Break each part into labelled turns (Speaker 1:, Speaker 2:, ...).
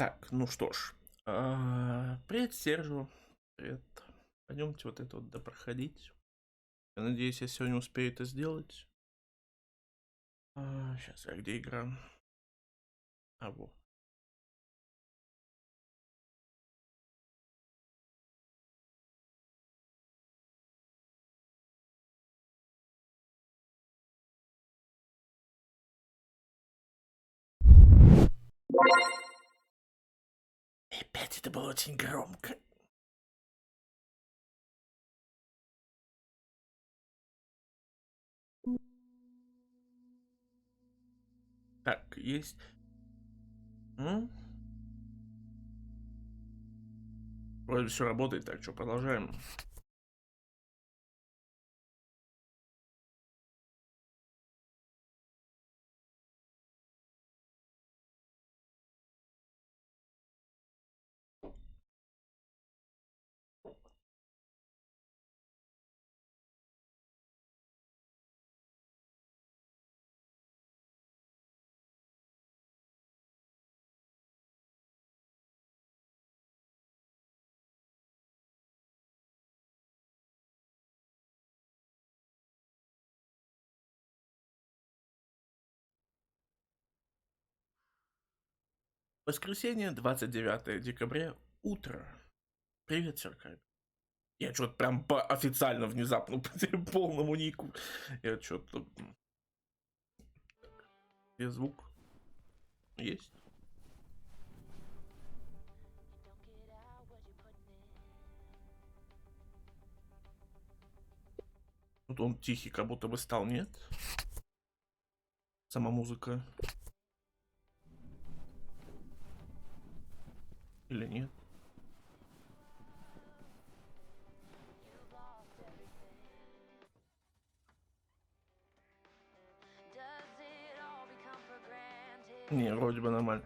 Speaker 1: Так, ну что ж. Привет, Сержу. Привет. Пойдемте вот это вот допроходить. Я надеюсь, я сегодня успею это сделать. Сейчас, а где игра? Вот. И опять это было очень громко. Так, есть. Вроде все работает, так что продолжаем. Воскресенье, 29 декабря, утро. Привет, Серкай. Я что-то прям официально внезапно по полному нику. Я что-то... Где звук? Есть? Вот он тихий, как будто бы стал, нет? Сама музыка. Или нет? Не, вроде бы нормально.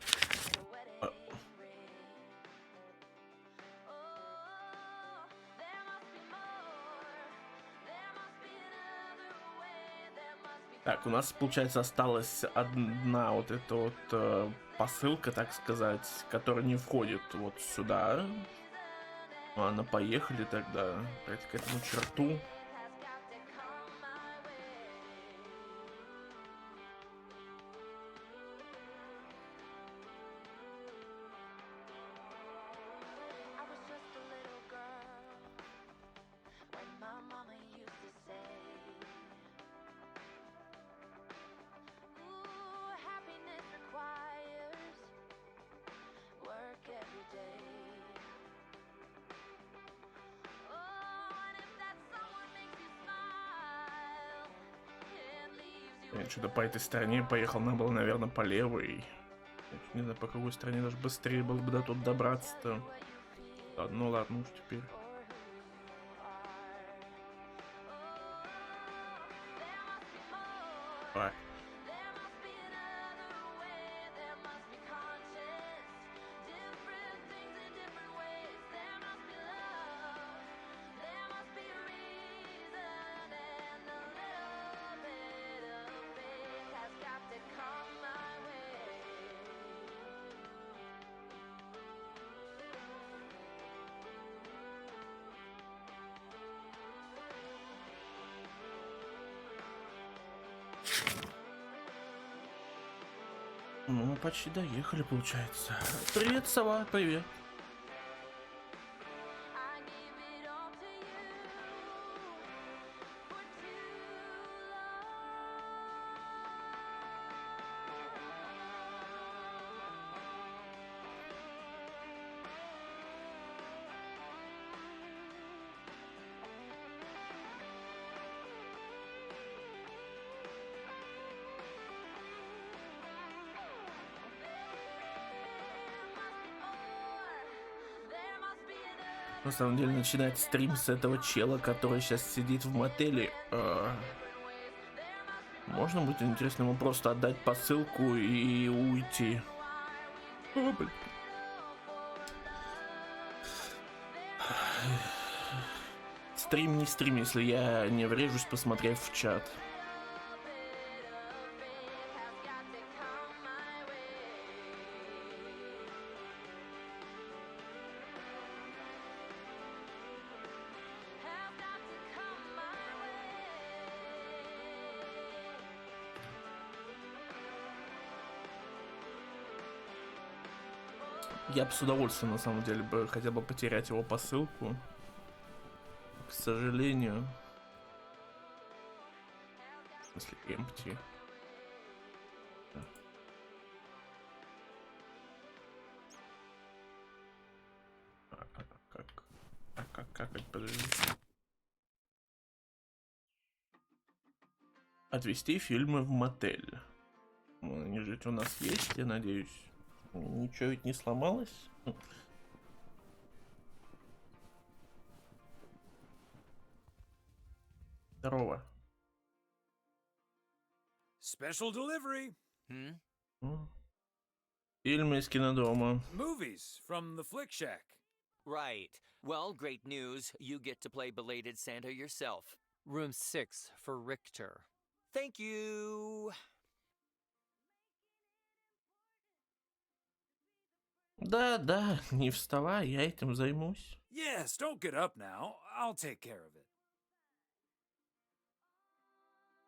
Speaker 1: Так, у нас, получается, осталась одна вот эта вот посылка, так сказать, которая не входит вот сюда. Ладно, поехали тогда к этому черту. Я что-то по этой стороне поехал, надо было, наверное, по левой. Не знаю, по какой стороне даже быстрее было бы до тут добраться-то. Ладно, ну ладно уж теперь. А. Ну, мы почти доехали, получается. Привет, сова, привет. На самом деле, начинать стрим с этого чела, который сейчас сидит в мотеле. Можно будет интересно ему просто отдать посылку и уйти. Блин. Стрим не стрим, если я не врежусь, посмотрев в чат. Я бы с удовольствием, на самом деле, бы хотел бы потерять его посылку. К сожалению. В смысле, empty. Как это, подожди. Отвезти фильмы в мотель. Они же у нас есть, я надеюсь. Ничего ведь не сломалось. Здорово.
Speaker 2: Special delivery.
Speaker 1: Фильмы из кинодома.
Speaker 2: Movies from the Flick Shack.
Speaker 3: Right. Well, great news. You get to play belated Santa yourself.
Speaker 4: Room 6 for Richter.
Speaker 3: Thank you.
Speaker 1: Да, не вставай, я этим займусь.
Speaker 2: Yes, don't get up now. I'll take care of it.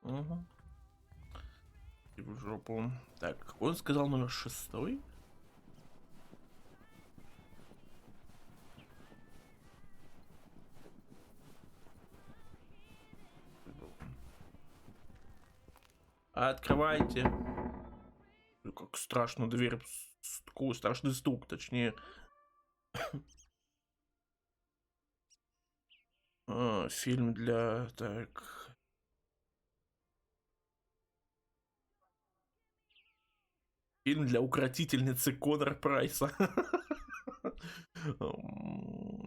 Speaker 1: Угу. И в жопу. Так, он сказал номер 6. Открывайте. Как страшно, дверь. Такой страшный стук, точнее. Фильм для... Так... Фильм для укротительницы Конор Прайса.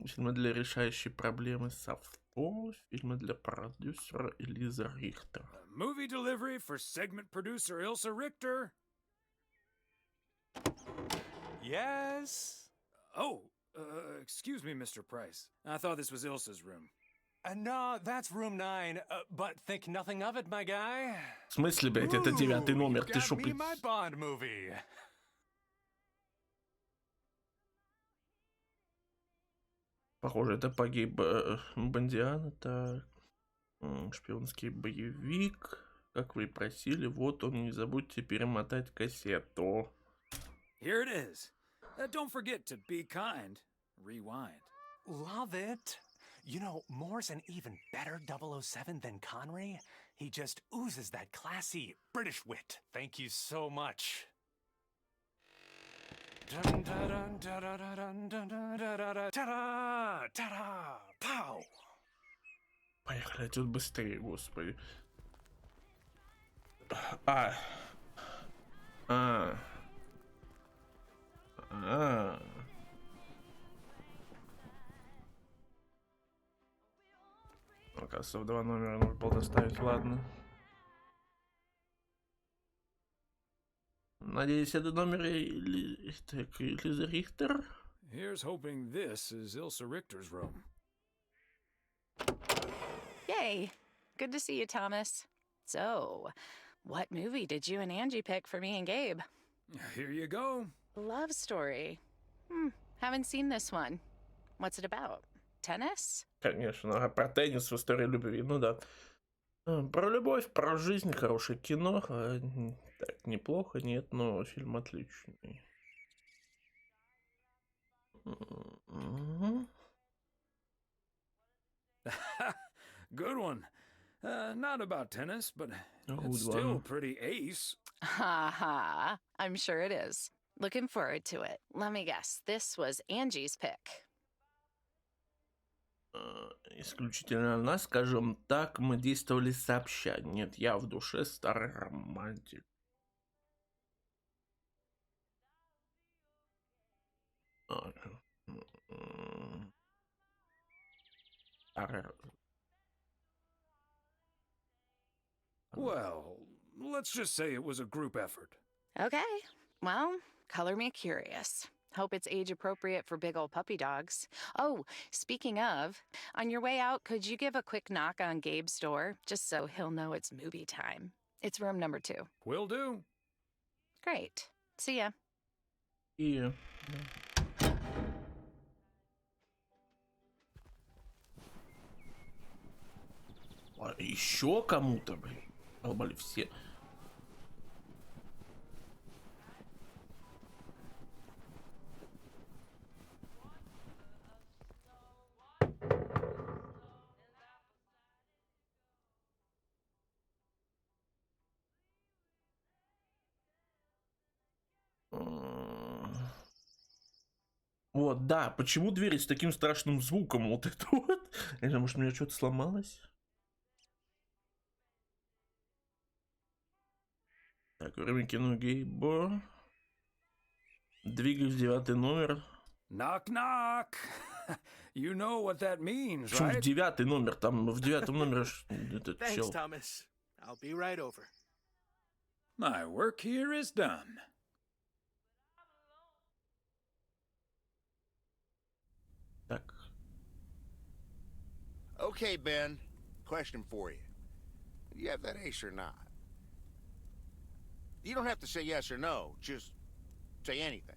Speaker 1: Фильмы для решающей проблемы с авто. Фильмы для продюсера Элиза Рихтер.
Speaker 2: Movie delivery for segment producer Ilsa Richter.
Speaker 5: Yes?
Speaker 2: Oh, excuse me, Mr. Price. I thought this was Ilsa's room.
Speaker 5: No, that's room 9, but think nothing of it, my guy.
Speaker 1: В смысле, блядь, это 9 номер? Ты
Speaker 5: Got
Speaker 1: шо,
Speaker 5: me my Bond movie.
Speaker 1: Похоже, это погиб Бондиан. Это шпионский боевик. Как вы и просили. Вот он, не забудьте перемотать кассету.
Speaker 2: Here it is. Don't forget to be kind. Rewind.
Speaker 5: Love it. You know, Moore's an even better 007 than Connery. He just oozes that classy British wit. Thank you so much. Dun, dun, dun, dun, dun, dun, dun, dun, dun, ta-da, ta-da, pow.
Speaker 1: Поехали отсюда быстрее, господи. Оказывается, в 2 номера нужно было доставить, ладно. Надеюсь, это номер Элиза Рихтер.
Speaker 2: Here's hoping this is Ilsa Richter's room.
Speaker 6: Yay! Good to see you, Thomas. So, what movie did you and Angie pick for me and Gabe?
Speaker 2: Here you go.
Speaker 6: Love story. Haven't seen this one. What's it about? Tennis?
Speaker 1: Конечно, про теннис в истории любви, ну да. Про любовь, про жизнь, хорошее кино. Так, неплохо, нет, но фильм отличный.
Speaker 2: Good one. Not about tennis, but
Speaker 1: Good
Speaker 2: it's still
Speaker 1: one.
Speaker 2: pretty ace.
Speaker 6: Ha ha. I'm sure it is. Looking forward to it. Let me guess. This was Angie's pick.
Speaker 1: Исключительно она, скажем так, мы действовали сообща. Нет, я в душе старый романтик.
Speaker 2: Well, let's just say it was a group effort.
Speaker 6: Okay. Well, color me curious. Hope it's age appropriate for big old puppy dogs. Oh, speaking of, on your way out, could you give a quick knock on Gabe's door, just so he'll know it's movie time? It's room number 2.
Speaker 2: Will do.
Speaker 6: Great. See ya.
Speaker 1: И... еще кому-то, блин. Долбали все. Вот, да, почему двери с таким страшным звуком? Вот это вот. Или, может, у меня что-то сломалось? Так, время кино Гейбо. Двигаюсь в 9 номер.
Speaker 2: Knock, knock. You know what that means,
Speaker 1: Почему в
Speaker 2: right?
Speaker 1: 9 номер? Там в 9 номере этот
Speaker 7: Thanks,
Speaker 1: чел.
Speaker 7: Thomas. I'll be right over.
Speaker 2: My work here is done.
Speaker 1: Так.
Speaker 8: Okay, Ben. Question for you. Do you have that ace or not? You don't have to say yes or no. Just say anything.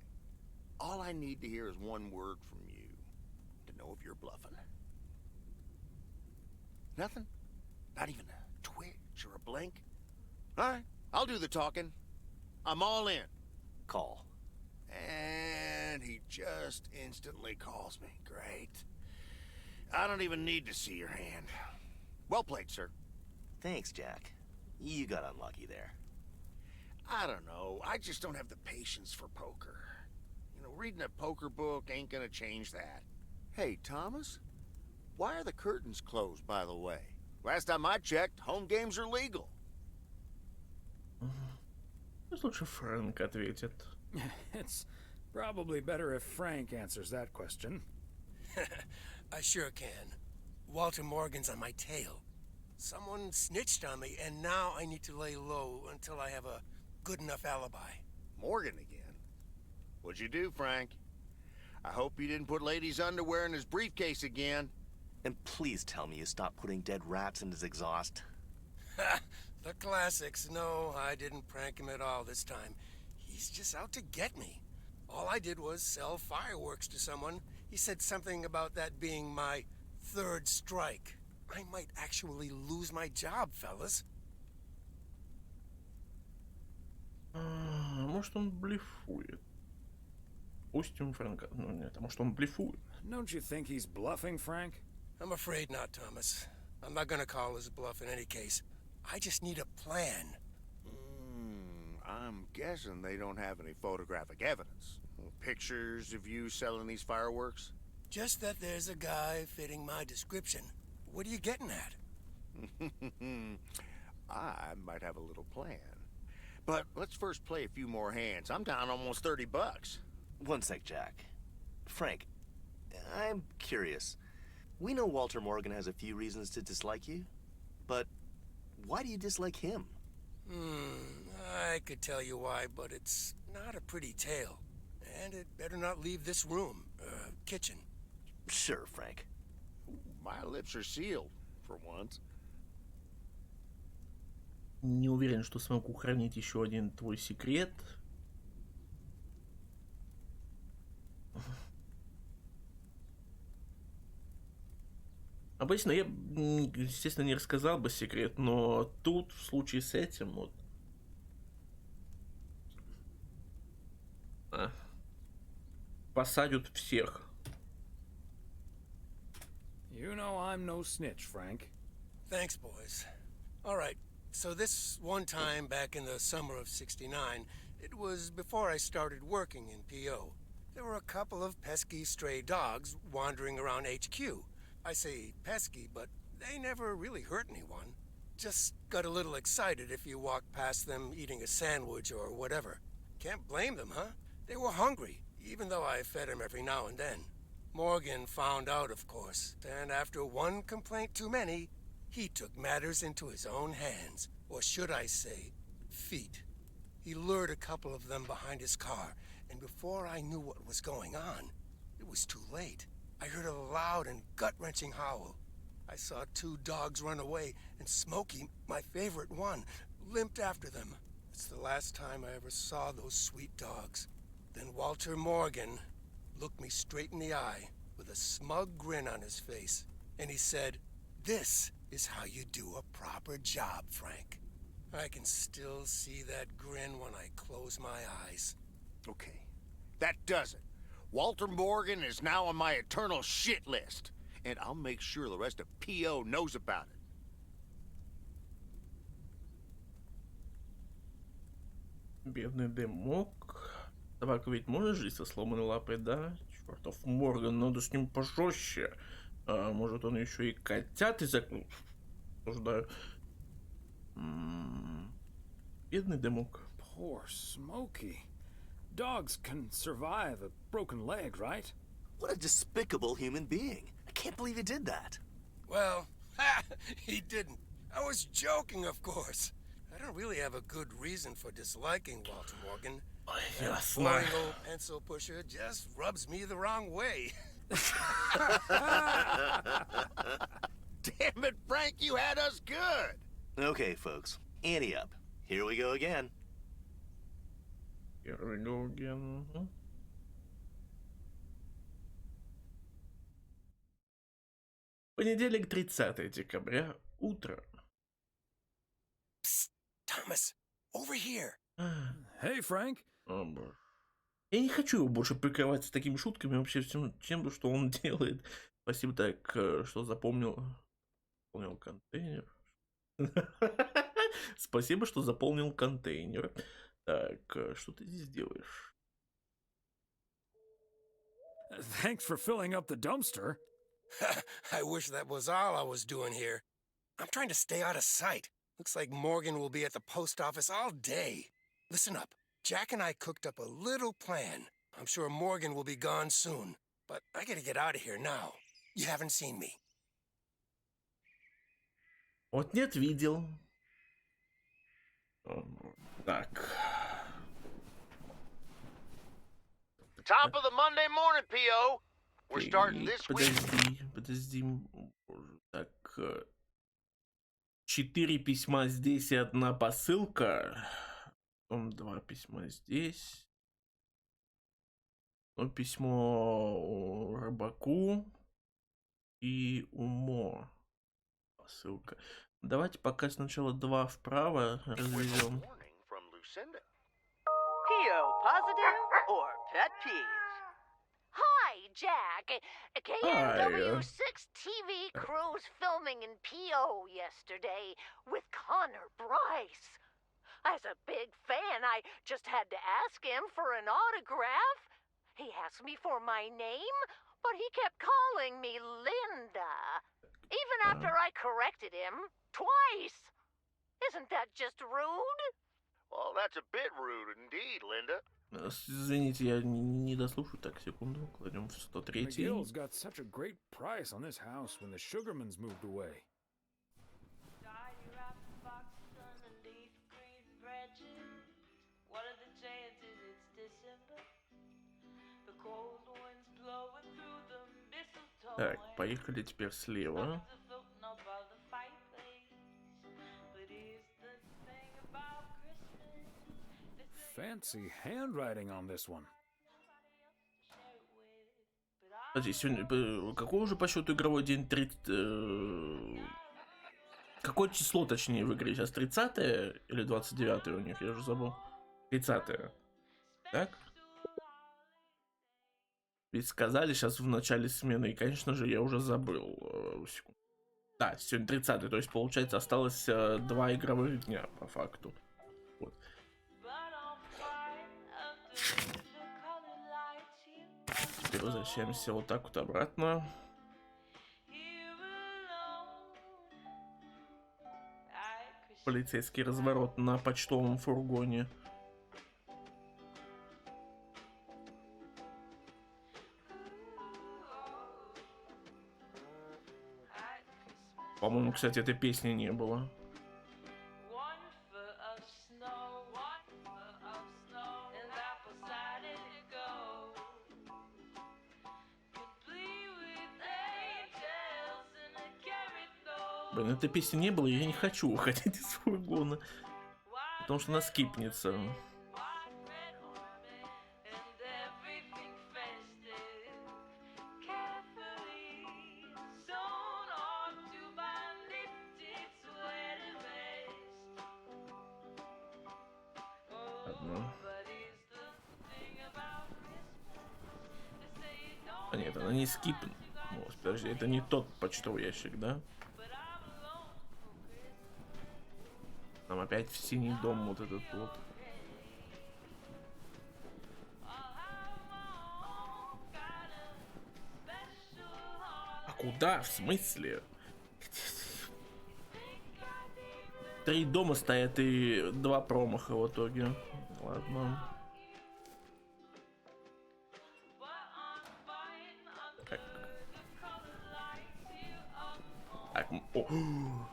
Speaker 8: All I need to hear is one word from you to know if you're bluffing. Nothing? Not even a twitch or a blink? All right, I'll do the talking. I'm all in.
Speaker 5: Call.
Speaker 8: And he just instantly calls me. Great. I don't even need to see your hand. Well played, sir.
Speaker 9: Thanks, Jack. You got unlucky there.
Speaker 8: I don't know. I just don't have the patience for poker. You know, reading a poker book ain't gonna change that. Hey, Thomas? Why are the curtains closed, by the way? Last time I checked, home games are legal.
Speaker 1: Пусть лучше Фрэнк ответит.
Speaker 2: It's probably better if Frank answers that question.
Speaker 7: I sure can. Walter Morgan's on my tail. Someone snitched on me, and now I need to lay low until I have a good enough alibi.
Speaker 8: Morgan again? What'd you do, Frank? I hope you didn't put ladies' underwear in his briefcase again.
Speaker 9: And please tell me you stopped putting dead rats in his exhaust.
Speaker 7: Ha! The classics. No, I didn't prank him at all this time. He's just out to get me. All I did was sell fireworks to someone. He said something about that being my third strike. I might actually lose my job, fellas.
Speaker 1: Может, он блефует. Пустим Фрэнка. Ну нет, а может, он блефует.
Speaker 2: Don't you think he's bluffing, Frank?
Speaker 7: I'm afraid not, Thomas. I'm not gonna call his bluff in any case. I just need a plan.
Speaker 8: I'm guessing they don't have any photographic evidence. Pictures of you selling these fireworks?
Speaker 7: Just that there's a guy fitting my description. What are you getting at?
Speaker 8: I might have a little plan. But let's first play a few more hands. I'm down almost 30 bucks.
Speaker 9: One sec, Jack. Frank, I'm curious. We know Walter Morgan has a few reasons to dislike you, but why do you dislike him?
Speaker 7: I could tell you why, but it's not a pretty tale. And it better not leave this room, kitchen.
Speaker 9: Sure, Frank.
Speaker 8: My lips are sealed, for once.
Speaker 1: Не уверен, что смогу хранить еще один твой секрет. Обычно я, естественно, не рассказал бы секрет, но тут, в случае с этим, вот... посадят всех.
Speaker 2: You know I'm no snitch, Frank.
Speaker 7: Thanks, boys. All right, so this one time back in the summer of '69, it was before I started working in PO. There were a couple of pesky stray dogs wandering around HQ. I say pesky, but they never really hurt anyone. Just got a little excited if you walked past them eating a sandwich or whatever. Can't blame them, huh? They were hungry, even though I fed them every now and then. Morgan found out, of course, and after one complaint too many, he took matters into his own hands, or should I say, feet. He lured a couple of them behind his car, and before I knew what was going on, it was too late. I heard a loud and gut-wrenching howl. I saw two dogs run away, and Smokey, my favorite one, limped after them. It's the last time I ever saw those sweet dogs. Then Walter Morgan looked me straight in the eye with a smug grin on his face, and he said, "This is how you do a proper job, Frank." I can still see that grin when I close my eyes.
Speaker 8: Okay, that does it. Walter Morgan is now on my eternal shit list, and I'll make sure the rest of PO knows about it.
Speaker 1: Бедный дымок. Собака ведь может жить со сломанной лапой, да? Чертов Морган, надо с ним пожестче. Может, он еще и котят из окна. Осуждаю. Бедный дымок.
Speaker 2: Poor Smokey. Dogs can survive a broken leg, right?
Speaker 9: What a despicable human being. I can't believe he did that.
Speaker 7: Well, he didn't. I was joking, of course. I don't really have a good reason for disliking Walter Morgan. That boring old pencil pusher just rubs me the wrong way.
Speaker 8: Damn it, Frank, you had us good.
Speaker 9: Okay, folks. Ante up. Here we go again.
Speaker 1: Here we go again. Понедельник, 30 декабря, утро.
Speaker 7: Psst, Thomas, over here.
Speaker 2: Hey, Frank.
Speaker 1: О, боже. Я не хочу его больше прикрывать с такими шутками, вообще всем, чем, что он делает. Спасибо, так, что запомнил контейнер. Спасибо, что заполнил контейнер. Так, что ты здесь делаешь?
Speaker 2: Thanks for filling up the dumpster.
Speaker 7: I wish that was all I was doing here. I'm trying to stay out of sight. Looks like Morgan will be at the post office all day. Listen up. Jack and I cooked up a little plan. I'm sure Morgan will be gone soon. But I gotta get out of here now. You haven't seen me.
Speaker 1: Вот нет, видел. Так.
Speaker 8: Top of the Monday morning, P.O. We're starting this week.
Speaker 1: Подожди. Так. 4 письма здесь и 1 посылка. Потом 2 письма здесь. Ну, письмо рыбаку и Мо. Посылка. Давайте пока сначала 2 вправо разведем.
Speaker 10: P.O. positive or pet peeve?
Speaker 11: Hi, Jack. KNW6 TV crews filming in P.O. yesterday with Connor Bryce. As a big fan, I just had to ask him for an autograph. He asked me for my name, but he kept calling me Linda. Even after I corrected him twice. Isn't that just rude?
Speaker 8: Well, that's a bit rude indeed, Linda.
Speaker 1: Извините, я не дослушаю. Так, секунду. Кладем в 103.
Speaker 2: McGill's got such a great price on this house when the Sugarmans moved away.
Speaker 1: Так, поехали теперь слева.
Speaker 2: Fancy handwriting on this one.
Speaker 1: Подожди, сегодня какой уже по счету игровой день? Какое число, точнее, в игре? Сейчас 30 или 29 у них? Я уже забыл. 30. Так? Ведь сказали сейчас в начале смены, и, конечно же, я уже забыл. Да, сегодня 30, то есть, получается, осталось 2 игровых дня, по факту. Вот. Теперь возвращаемся вот так вот обратно. Полицейский разворот на почтовом фургоне. По-моему, кстати, этой песни не было. Блин, этой песни не было, и я не хочу уходить из фургона. Потому что она скипнется. А нет, она не скипнет. Подожди, это не тот почтовый ящик, да? Там опять в синий дом вот этот вот. Куда? В смысле? 3 дома стоят и 2 промаха в итоге. Ладно. Так. Так. О.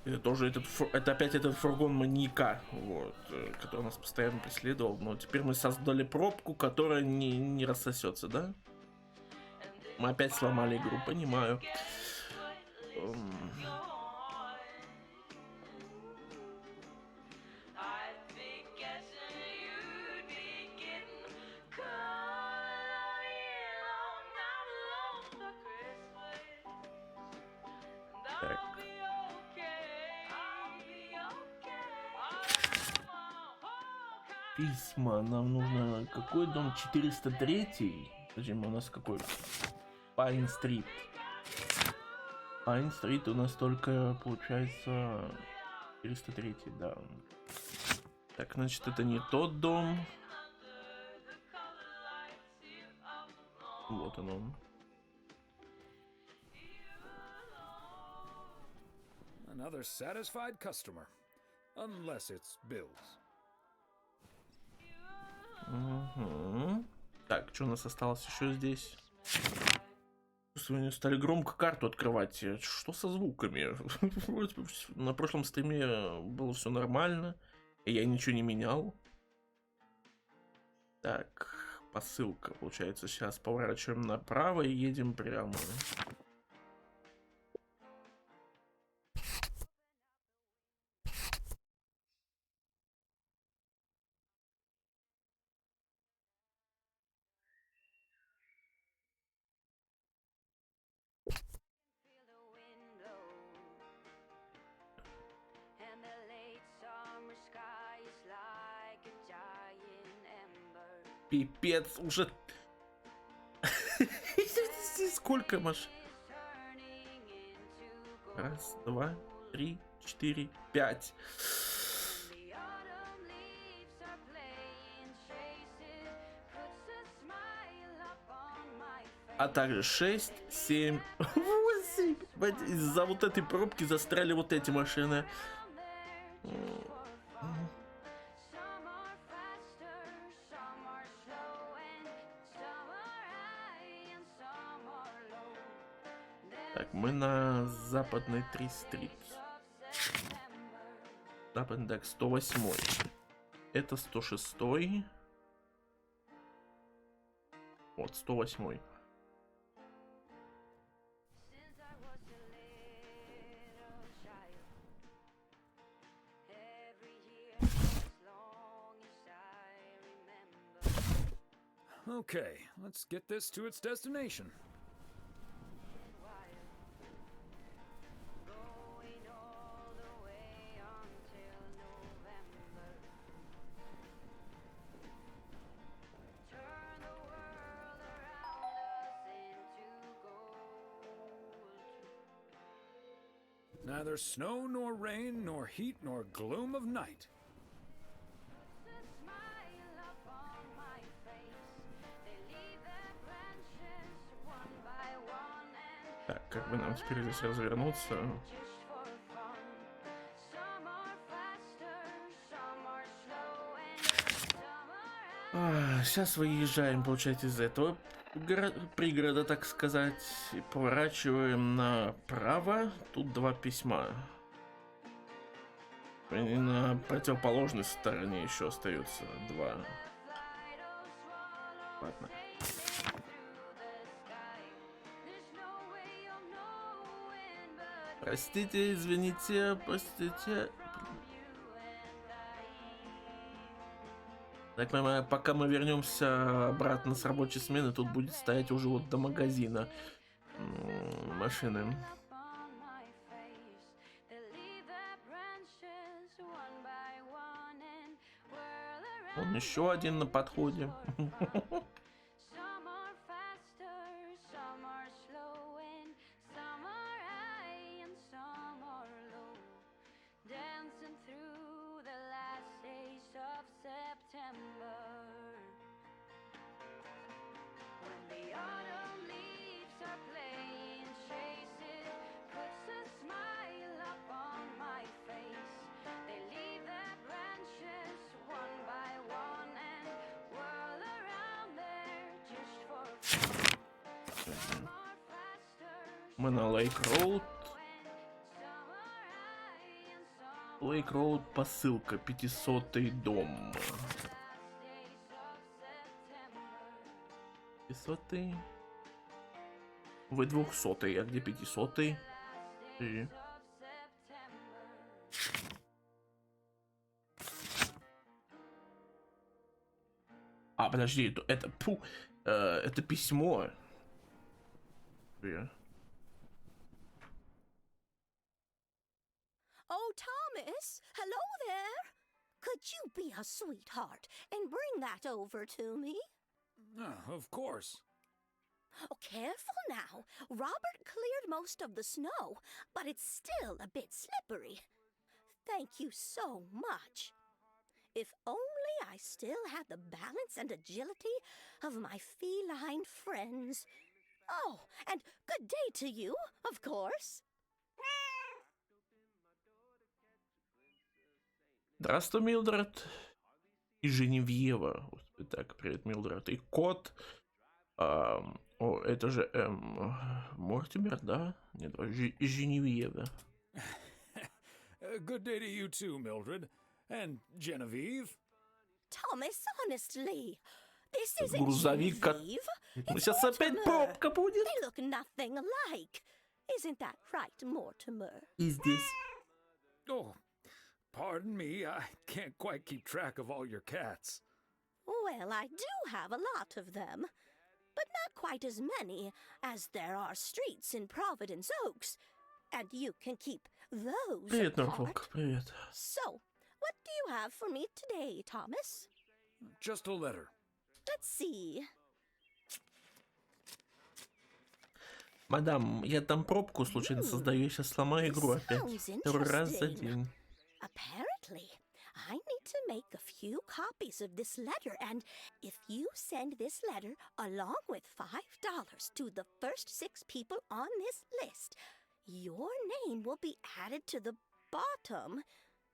Speaker 1: Это тоже это опять этот фургон маньяка, вот, который нас постоянно преследовал. Но теперь мы создали пробку, которая не рассосется, да? Мы опять сломали игру, понимаю. Так. Письма. Нам нужно... Какой дом? 403? Подожди, у нас какой? Пайн-стрит. Пайн-стрит у нас только, получается, 403, да. Так, значит, это не тот дом. Вот он.
Speaker 2: Another satisfied customer. Unless it's Bill's.
Speaker 1: Угу. Так, что у нас осталось еще здесь? Сегодня стали громко карту открывать. Что со звуками? На прошлом стриме было все нормально, и я ничего не менял. Так, посылка, получается. Сейчас поворачиваем направо и едем прямо. Пипец, уже... Сколько машин? 1, 2, 3, 4, 5. А также 6, 7, 8. Из-за вот этой пробки застряли вот эти машины. Так, мы на западной 3 стрит. Западный, так, 108. Это 106. Вот, 108.
Speaker 2: Okay, let's get this to its destination. Neither snow nor rain, nor heat nor gloom of night.
Speaker 1: Так, как бы нам теперь здесь развернуться? Сейчас выезжаем, получается, из этого пригорода, так сказать, и поворачиваем направо. Тут 2 письма. И на противоположной стороне еще остается 2. Ладно. Простите, извините, простите. Так понимаю, пока мы вернемся обратно с рабочей смены, тут будет стоять уже вот до магазина машины. Вон еще один на подходе. Мы на Лейк Роуд. Лейк Роуд, посылка, 500-й дом. 500-й. Вы 200-й, а где 500-й? А, подожди, это письмо.
Speaker 11: Oh, Thomas, hello there. Could you be a sweetheart and bring that over to me?
Speaker 2: Of course.
Speaker 11: Oh, careful now. Robert cleared most of the snow, but it's still a bit slippery. Thank you so much. If only I still had the balance and agility of my feline friends. Oh, and good day to you, of course.
Speaker 1: Здравствуй, Милдред. И Женевьева. Господи, так, привет, Милдред. И кот. О, это же Мортимер, да? Нет, Женевьева.
Speaker 2: Good day to you too, Mildred. And Genevieve.
Speaker 11: Thomas, honestly, this isn't
Speaker 1: Грузовик.
Speaker 11: Genevieve.
Speaker 1: Ну, сейчас опять пробка будет.
Speaker 11: They look nothing alike. Isn't that right, Mortimer?
Speaker 1: И здесь.
Speaker 2: Oh, pardon me. I can't quite keep track of all your cats.
Speaker 11: Well, I do have a lot of them, but not quite as many as there are streets in Providence Oaks, and you can keep those
Speaker 1: Привет,
Speaker 11: apart.
Speaker 1: Норфолк, привет.
Speaker 11: So, what do you have for me today, Thomas?
Speaker 2: Just a letter.
Speaker 11: Let's see.
Speaker 1: Мадам, я там пробку случайно создаю, я сейчас сломаю игру опять. Второй раз за день.
Speaker 11: Apparently, I need to make a few copies of this letter, and if you send this letter along with $5 to the first 6 people on this list, your name will be added to the bottom.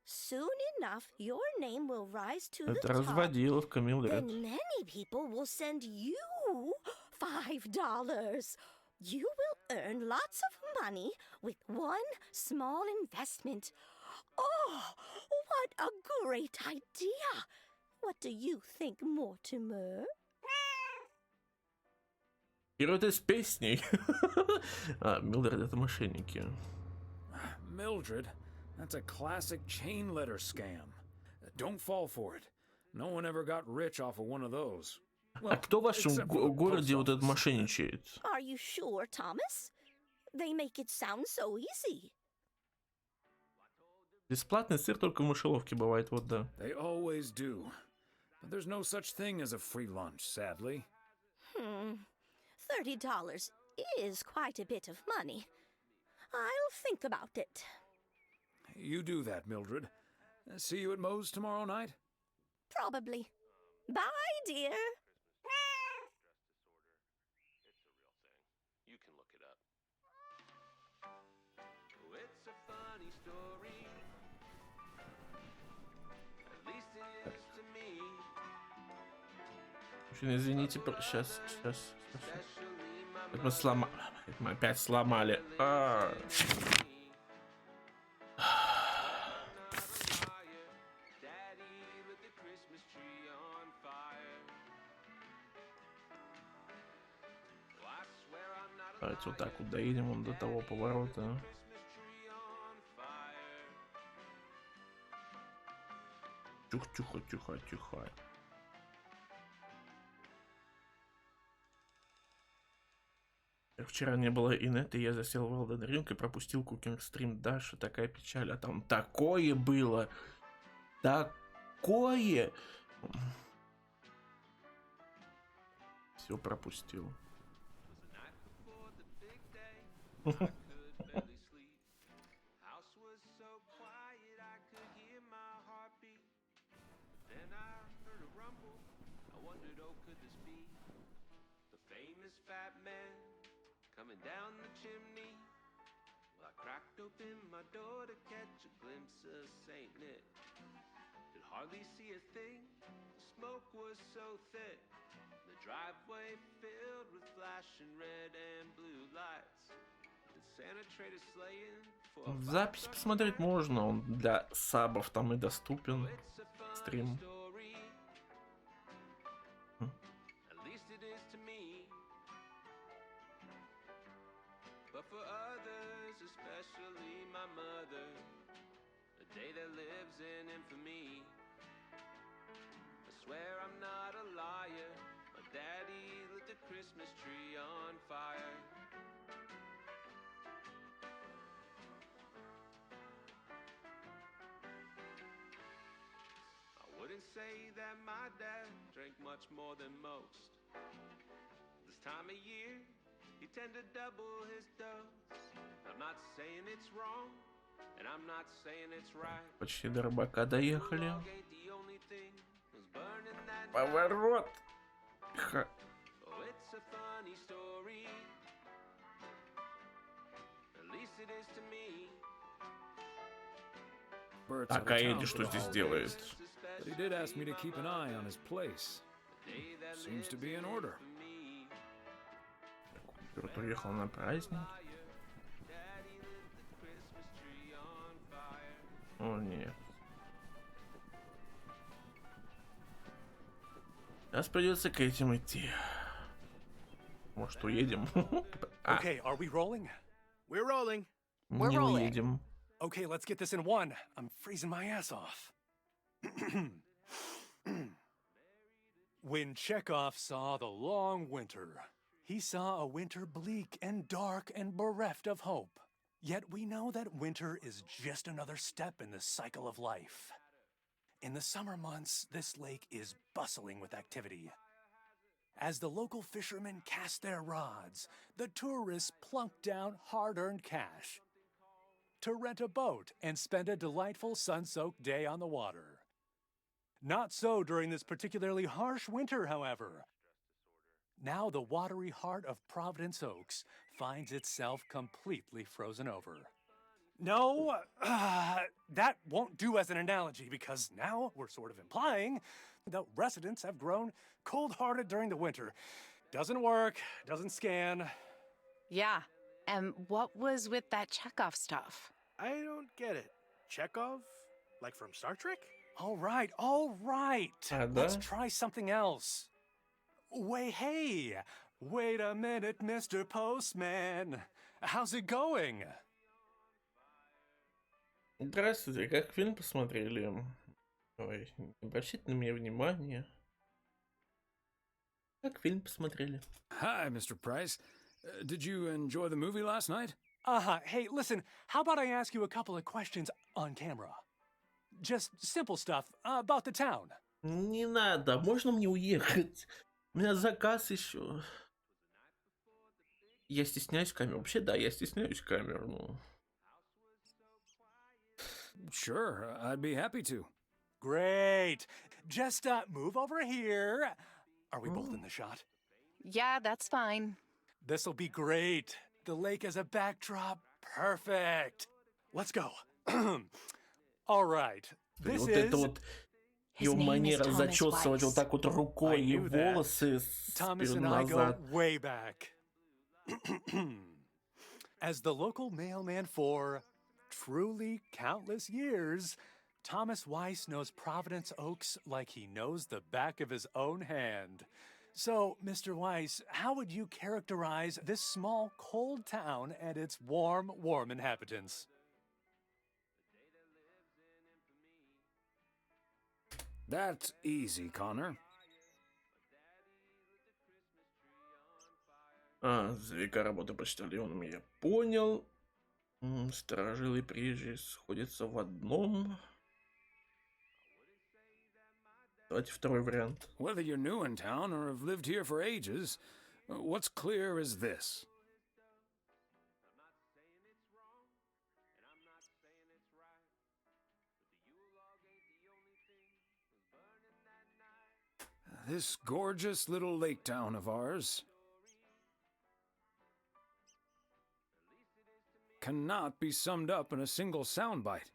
Speaker 11: Soon enough, your name will rise to the
Speaker 1: Это
Speaker 11: top.
Speaker 1: разводиловка, Милдред.
Speaker 11: Then many people will send you $5. You will earn lots of money with one small investment. Oh, what a great idea! What do you think, Mortimer?
Speaker 1: Вперед из песней. Милдред, это мошенники.
Speaker 2: Mildred, that's a classic chain letter scam. Don't fall for it. No one ever got rich off of one of those.
Speaker 1: А кто в вашем городе вот этот мошенничает?
Speaker 11: Are you sure, Thomas? They make it sound so easy.
Speaker 1: Бесплатный сыр только в мышеловке бывает, вот да.
Speaker 2: They always do. But there's no such thing as a free lunch, sadly.
Speaker 11: $30 is quite a bit of money. I'll think about it.
Speaker 2: You do that, Mildred. See you at Moe's tomorrow night?
Speaker 11: Probably. Bye, dear.
Speaker 12: You can look it up. Oh, it's a funny story. At least it is to me.
Speaker 1: Извините, сейчас. Это мы сломали. Мы опять сломали. Давайте вот так вот доедем вон до того поворота. Тихо. Вчера не было инета, я засел в Elden Ring и пропустил Cooking Stream Dash. Такая печаль, а там такое было. Такое! Все пропустил.
Speaker 12: Coming down the chimney, well, I cracked open my door to catch a glimpse of Saint Nick. Could hardly see a thing, the smoke was so thick. The driveway filled with flashing red and blue lights. And Santa traded sleighing for a
Speaker 1: Запись посмотреть можно, он для сабов там и доступен. Стрим.
Speaker 12: At least it is to me. But for others, especially my mother, a day that lives in infamy. I swear I'm not a liar. My daddy lit the Christmas tree on fire. I wouldn't say that my dad drank much more than most. This time of year, he tend to double his dose. I'm not saying it's wrong, and I'm not saying it's right.
Speaker 1: Почти до рыбака доехали. Поворот. Ха.
Speaker 12: Oh, it's a funny story. At least it is to me.
Speaker 1: А Каэди что здесь делает?
Speaker 2: But he did ask me to keep an eye on his place. Seems to be in order.
Speaker 1: Круто уехал на праздник. О, нет. Сейчас придется к этим идти. Может, уедем?
Speaker 5: Okay, are we rolling?
Speaker 9: We're rolling.
Speaker 1: Не уедем.
Speaker 5: Okay, let's get this in one. I'm freezing my ass off. When Chekhov saw the long winter, he saw a winter bleak and dark and bereft of hope. Yet we know that winter is just another step in the cycle of life. In the summer months, this lake is bustling with activity. As the local fishermen cast their rods, the tourists plunk down hard-earned cash to rent a boat and spend a delightful sun-soaked day on the water. Not so during this particularly harsh winter, however. Now the watery heart of Providence Oaks finds itself completely frozen over. No, that won't do as an analogy because now we're sort of implying the residents have grown cold-hearted during the winter. Doesn't work, doesn't scan.
Speaker 6: Yeah. And what was with that Chekhov stuff?
Speaker 9: I don't get it. Chekhov? Like from Star Trek?
Speaker 5: All right. Let's try something else. Hey, wait a minute, Mr. Postman. How's it going?
Speaker 1: Здравствуйте, как фильм посмотрели? Ой, не обращайте на меня внимания. Как фильм посмотрели?
Speaker 2: Hi, Mr. Price. Did you enjoy the movie last night?
Speaker 5: Hey, listen, how about I ask you a couple of questions on camera? Just simple stuff about the town.
Speaker 1: Не надо, можно мне уехать? У меня заказ еще. Я стесняюсь камеры. Вообще, да, я стесняюсь камер, ну.
Speaker 2: Sure, I'd be happy to.
Speaker 5: Great. Just move over here. Are we both in the shot?
Speaker 6: Yeah, that's fine.
Speaker 5: This'll be great. The lake as a backdrop. Perfect. Let's go. All right. This
Speaker 1: Вот
Speaker 5: is...
Speaker 1: это вот ее манера зачесывать вот так вот рукой и волосы
Speaker 5: Thomas and I go way back. As the local mailman for truly countless years, Thomas Weiss knows Providence Oaks like he knows the back of his own hand. So, Mr. Weiss, how would you characterize this small, cold town and its warm inhabitants?
Speaker 2: That's easy, Connor.
Speaker 1: За века работы почтальоном я понял. Сторожилы и приезжие сходятся в одном. Давайте второй вариант.
Speaker 2: Whether you're new in town or have lived here for ages, what's clear is this. This gorgeous little lake town of ours cannot be summed up in a single soundbite.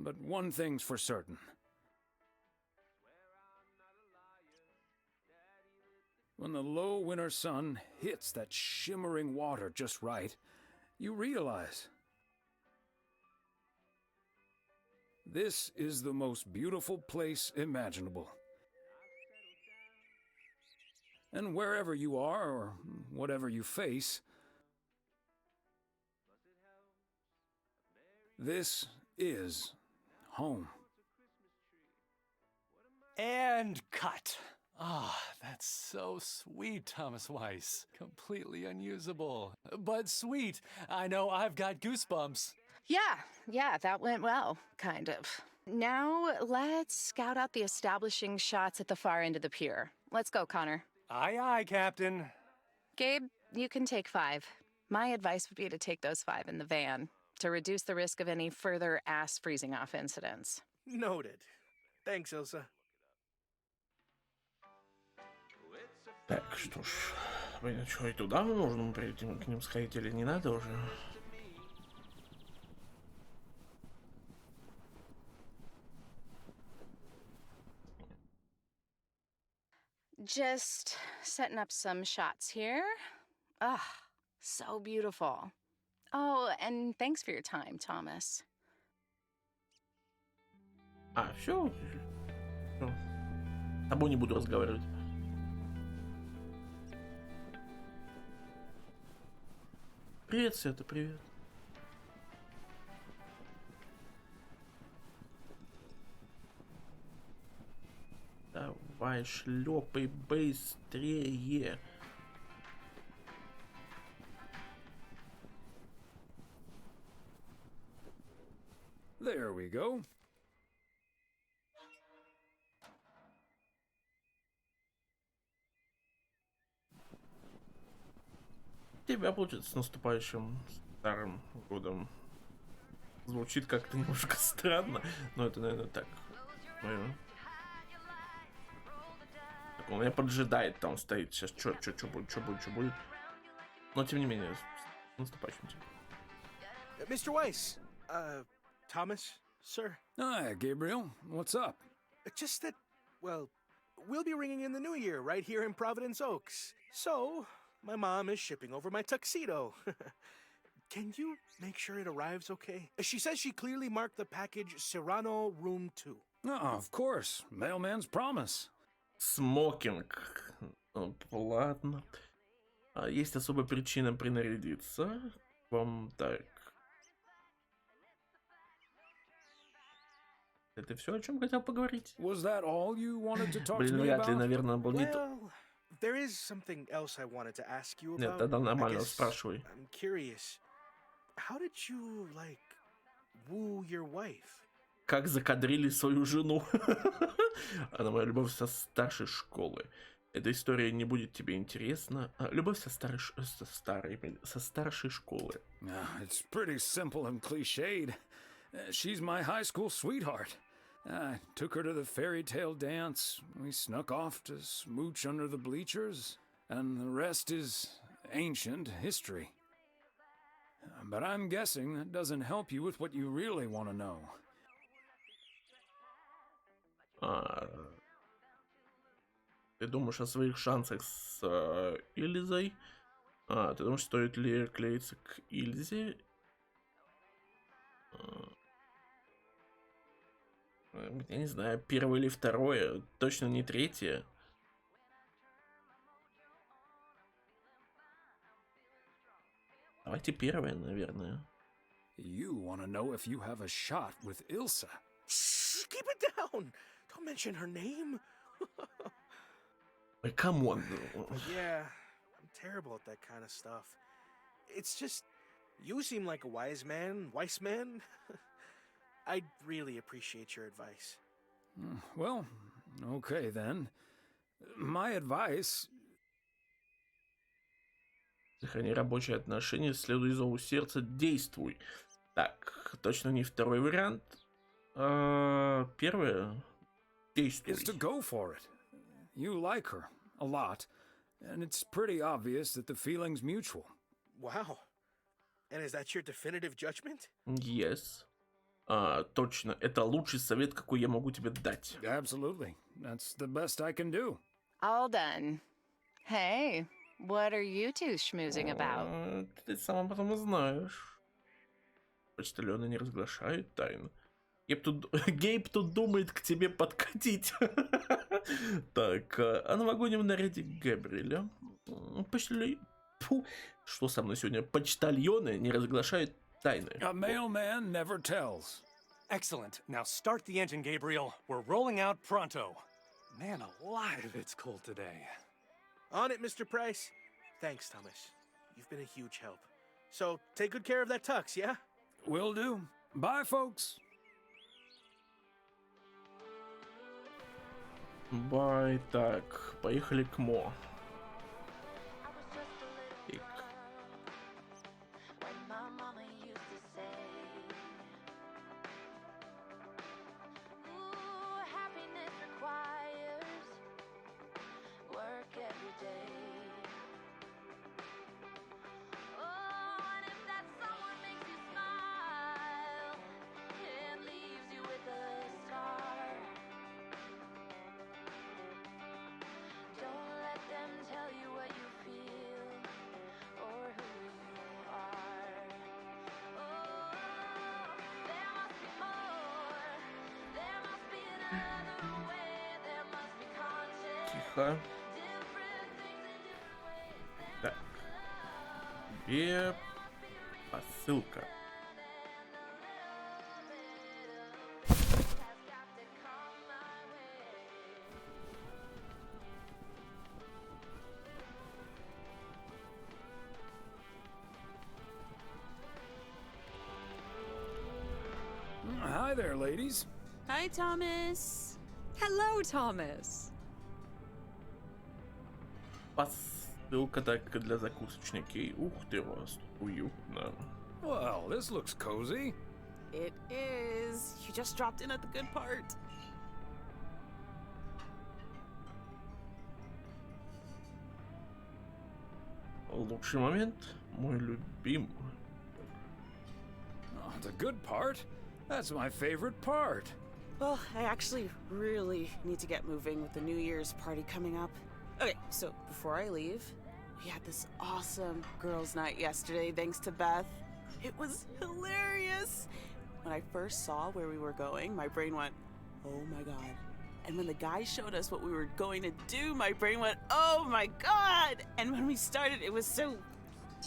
Speaker 2: but one thing's for certain. When the low winter sun hits that shimmering water just right, you realize this is the most beautiful place imaginable. And wherever you are, or whatever you face, this is home.
Speaker 5: And cut. Ah, that's so sweet, Thomas Weiss. Completely unusable. But sweet. I know I've got goosebumps.
Speaker 6: Yeah, that went well, kind of. Now, let's scout out the establishing shots at the far end of the pier. Let's go, Connor.
Speaker 5: Aye, aye, Captain.
Speaker 6: Gabe, you can take 5. My advice would be to take those 5 in the van to reduce the risk of any further ass freezing off incidents.
Speaker 13: Noted. Thanks, Ilsa.
Speaker 1: Так, что ж, понятно, что и туда мы можем перед этим к ним сходить или не надо уже?
Speaker 6: Just setting up some shots here. Ah, so beautiful. Oh, and thanks for your time, Thomas.
Speaker 1: Все. С тобой не буду разговаривать. Привет, Света, привет. Давай, шлепай быстрее.
Speaker 2: There we go.
Speaker 1: Тебя получится с наступающим старым годом. Звучит как-то немножко странно, но это, наверное, так. Так, он меня поджидает, там стоит сейчас, что будет. Но, тем не менее, с наступающим тебя.
Speaker 13: Mr. Weiss, Thomas, sir.
Speaker 2: Hi, Gabriel. What's up?
Speaker 13: Just that, well, we'll be ringing in the new year right here in Providence Oaks. So, my mom is shipping over my tuxedo. Can you make sure it arrives okay? She says she clearly marked the package Serrano Room 2.
Speaker 2: Oh, of course. Mailman's promise.
Speaker 1: Смокинг. Ладно. Есть особая причина принарядиться. Вам так. Это все, о чем хотел поговорить?
Speaker 2: Was that all you wanted to talk to
Speaker 1: Блин,
Speaker 2: me
Speaker 1: вряд ли,
Speaker 2: about?
Speaker 1: наверное, был не то.
Speaker 13: Well, there is something else I wanted to ask you
Speaker 1: Нет,
Speaker 13: about.
Speaker 1: тогда
Speaker 13: I
Speaker 1: нормально,
Speaker 13: guess
Speaker 1: спрашивай.
Speaker 13: I'm curious. How did you, like, woo your wife?
Speaker 1: Как закадрили свою жену. Она моя любовь со старшей школы. Эта история не будет тебе интересна. Любовь со старшей школы.
Speaker 2: It's pretty simple and cliched. She's my high school sweetheart. I took her to the fairy tale dance. We snuck off to smooch under the bleachers. And the rest is ancient history. But I'm guessing that doesn't help you with what you really want to know.
Speaker 1: Ты думаешь о своих шансах с Ильзой? Ты думаешь, стоит ли клеиться к Ильзе? Я не знаю, первое или второе, точно не третье. Давайте первое, наверное.
Speaker 2: You want to know if you have a shot with Ilsa.
Speaker 13: Shh, keep it down. Don't mention her name.
Speaker 1: Ой, камон.
Speaker 13: Yeah, I'm terrible at that kind of stuff. It's just, you seem like a wise man. I'd really appreciate your advice.
Speaker 2: Well, okay then. My advice...
Speaker 1: Сохрани рабочие отношения, следуй зову сердца, действуй. Так, точно не второй вариант. Первое. Действуй.
Speaker 2: Is to go for it. You like her a lot, and it's pretty obvious that the feeling's mutual.
Speaker 13: Wow. And is that your definitive judgment?
Speaker 1: Yes. Точно, это лучший совет, какой я могу тебе дать.
Speaker 2: Absolutely. That's the best I can do.
Speaker 6: All done. Hey, what are you two schmoozing about?
Speaker 1: Ты сама потом узнаешь. Почтальоны не разглашают тайну. Гейб тут думает к тебе подкатить. Так, о новогоднем наряде Габриэля. Что со мной сегодня? Почтальоны не разглашают тайны.
Speaker 2: A mailman never tells.
Speaker 5: Excellent. Now start the engine, Gabriel. We're rolling out pronto. Man alive, it's cold today.
Speaker 13: On it, Mr. Price. Thanks, Thomas. You've been a huge help. So, take good care of that tux, yeah?
Speaker 2: Will do. Bye, folks.
Speaker 1: Бай, так, поехали к Мо. Ик. Тихо. Так. Тебе посылка.
Speaker 2: Hi there, ladies.
Speaker 14: Hi, Thomas.
Speaker 15: Hello, Thomas.
Speaker 1: Посылка так для закусочники. Ух ты, у вас тут уютно.
Speaker 2: Well, this looks cozy.
Speaker 14: It is. You just dropped in at the good part.
Speaker 1: Лучший момент, мой любимый.
Speaker 2: Oh, the good part? That's my favorite part.
Speaker 14: Well, I actually really need to get moving with the New Year's party coming up. Okay, so before I leave, we had this awesome girls' night yesterday thanks to Beth. It was hilarious. When I first saw where we were going, my brain went, oh my god. And when the guys showed us what we were going to do, my brain went, oh my god. And when we started, it was so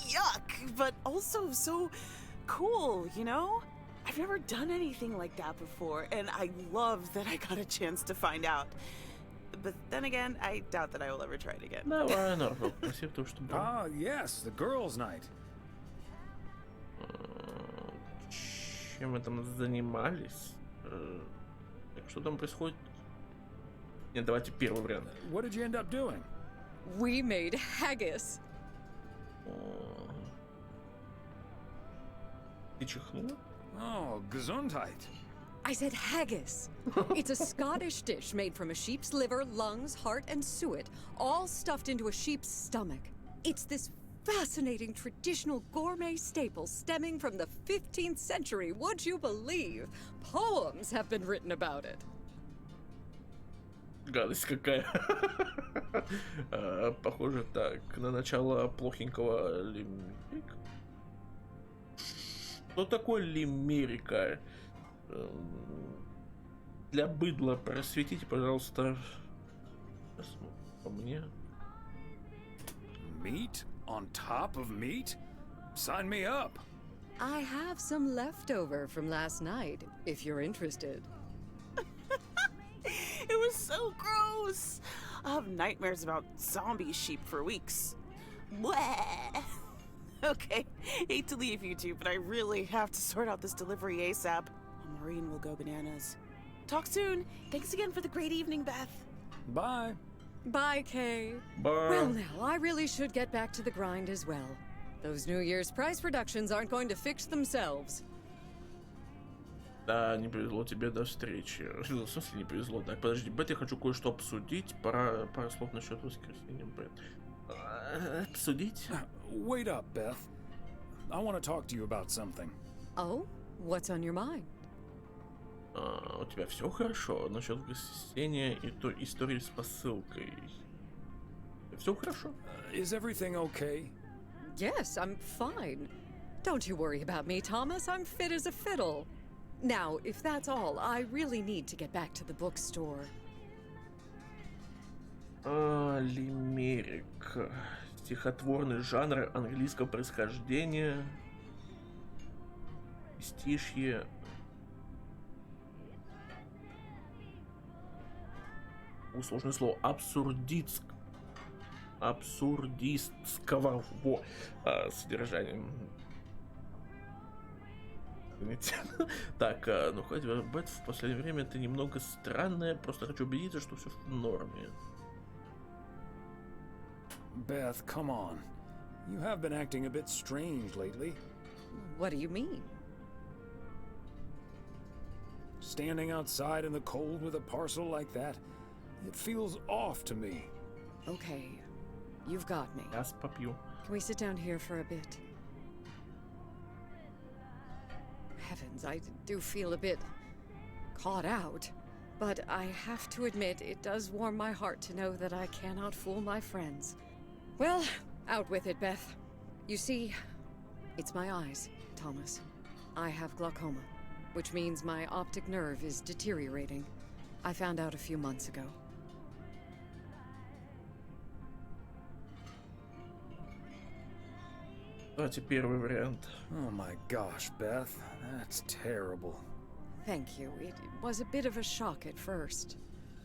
Speaker 14: yuck, but also so cool, you know? I've never done anything like that before, and I love that I got a chance to find out. But then again, I doubt that I will ever try it again.
Speaker 1: Давай, Норвал, спасибо, то, что был.
Speaker 2: Ah, yes, the girls' night.
Speaker 1: Чем мы там занимались? Так, что там происходит? Нет, давайте первый вариант.
Speaker 2: What did you end up doing?
Speaker 15: We made haggis.
Speaker 1: Ты чихнула?
Speaker 2: Oh, gesundheit.
Speaker 15: I said haggis. It's a Scottish dish made from a sheep's liver, lungs, heart, and suet, all stuffed into a sheep's stomach. It's this fascinating traditional gourmet staple stemming from the 15th century, would you believe? Poems have been written about it.
Speaker 1: Гадость какая. Похоже так, на начало плохенького лимерика. Что такое лимерика? Для быдла просветите, пожалуйста. По мне.
Speaker 2: Meat on top of meat? Sign me up.
Speaker 15: I have some leftover from last night, if you're interested.
Speaker 14: It was so gross. I'll have nightmares about zombie sheep for weeks. Bleh. Okay, hate to leave you two, but I really have to sort out this delivery ASAP. Maureen will go bananas. Talk soon. Thanks again for the great evening, Beth.
Speaker 2: Bye.
Speaker 15: Bye, Kay.
Speaker 1: Bye.
Speaker 15: Well, now, I really should get back to the grind as well. Those New Year's price reductions aren't going to fix themselves.
Speaker 1: Да, не повезло тебе до встречи. В смысле не повезло? Так, подожди, Бет, я хочу кое-что обсудить. Пару слов насчет воскресенья, Бет. Обсудить?
Speaker 2: Wait up, Beth. I want to talk to you about something.
Speaker 15: Oh? What's on your mind?
Speaker 1: У тебя все хорошо насчет воскресения и той истории с посылкой? Все хорошо?
Speaker 2: Is everything okay?
Speaker 15: Yes, I'm fine. Don't you worry about me, Thomas. I'm fit as a fiddle. Now, if that's all, I really need to get back to the bookstore.
Speaker 1: Лимерик. Стихотворный жанр английского происхождения. Стишье. Сложное слово. Абсурдистского содержания. Так, ну хоть Бет, в последнее время ты немного странная. Просто хочу убедиться, что все в норме.
Speaker 2: Beth, come on. You have been acting a bit strange lately.
Speaker 15: What do you mean?
Speaker 2: Standing outside in the cold with a parcel like that, it feels off to me.
Speaker 15: Okay, you've got me.
Speaker 1: Yes, попью.
Speaker 15: Can we sit down here for a bit? Heavens, I do feel a bit caught out. But I have to admit, it does warm my heart to know that I cannot fool my friends. Well, out with it, Beth. You see, it's my eyes, Thomas. I have glaucoma, which means my optic nerve is deteriorating. I found out a few months ago.
Speaker 1: Давайте первый вариант.
Speaker 2: Oh my gosh, Beth, that's terrible.
Speaker 15: Thank you. It was a bit of a shock at first.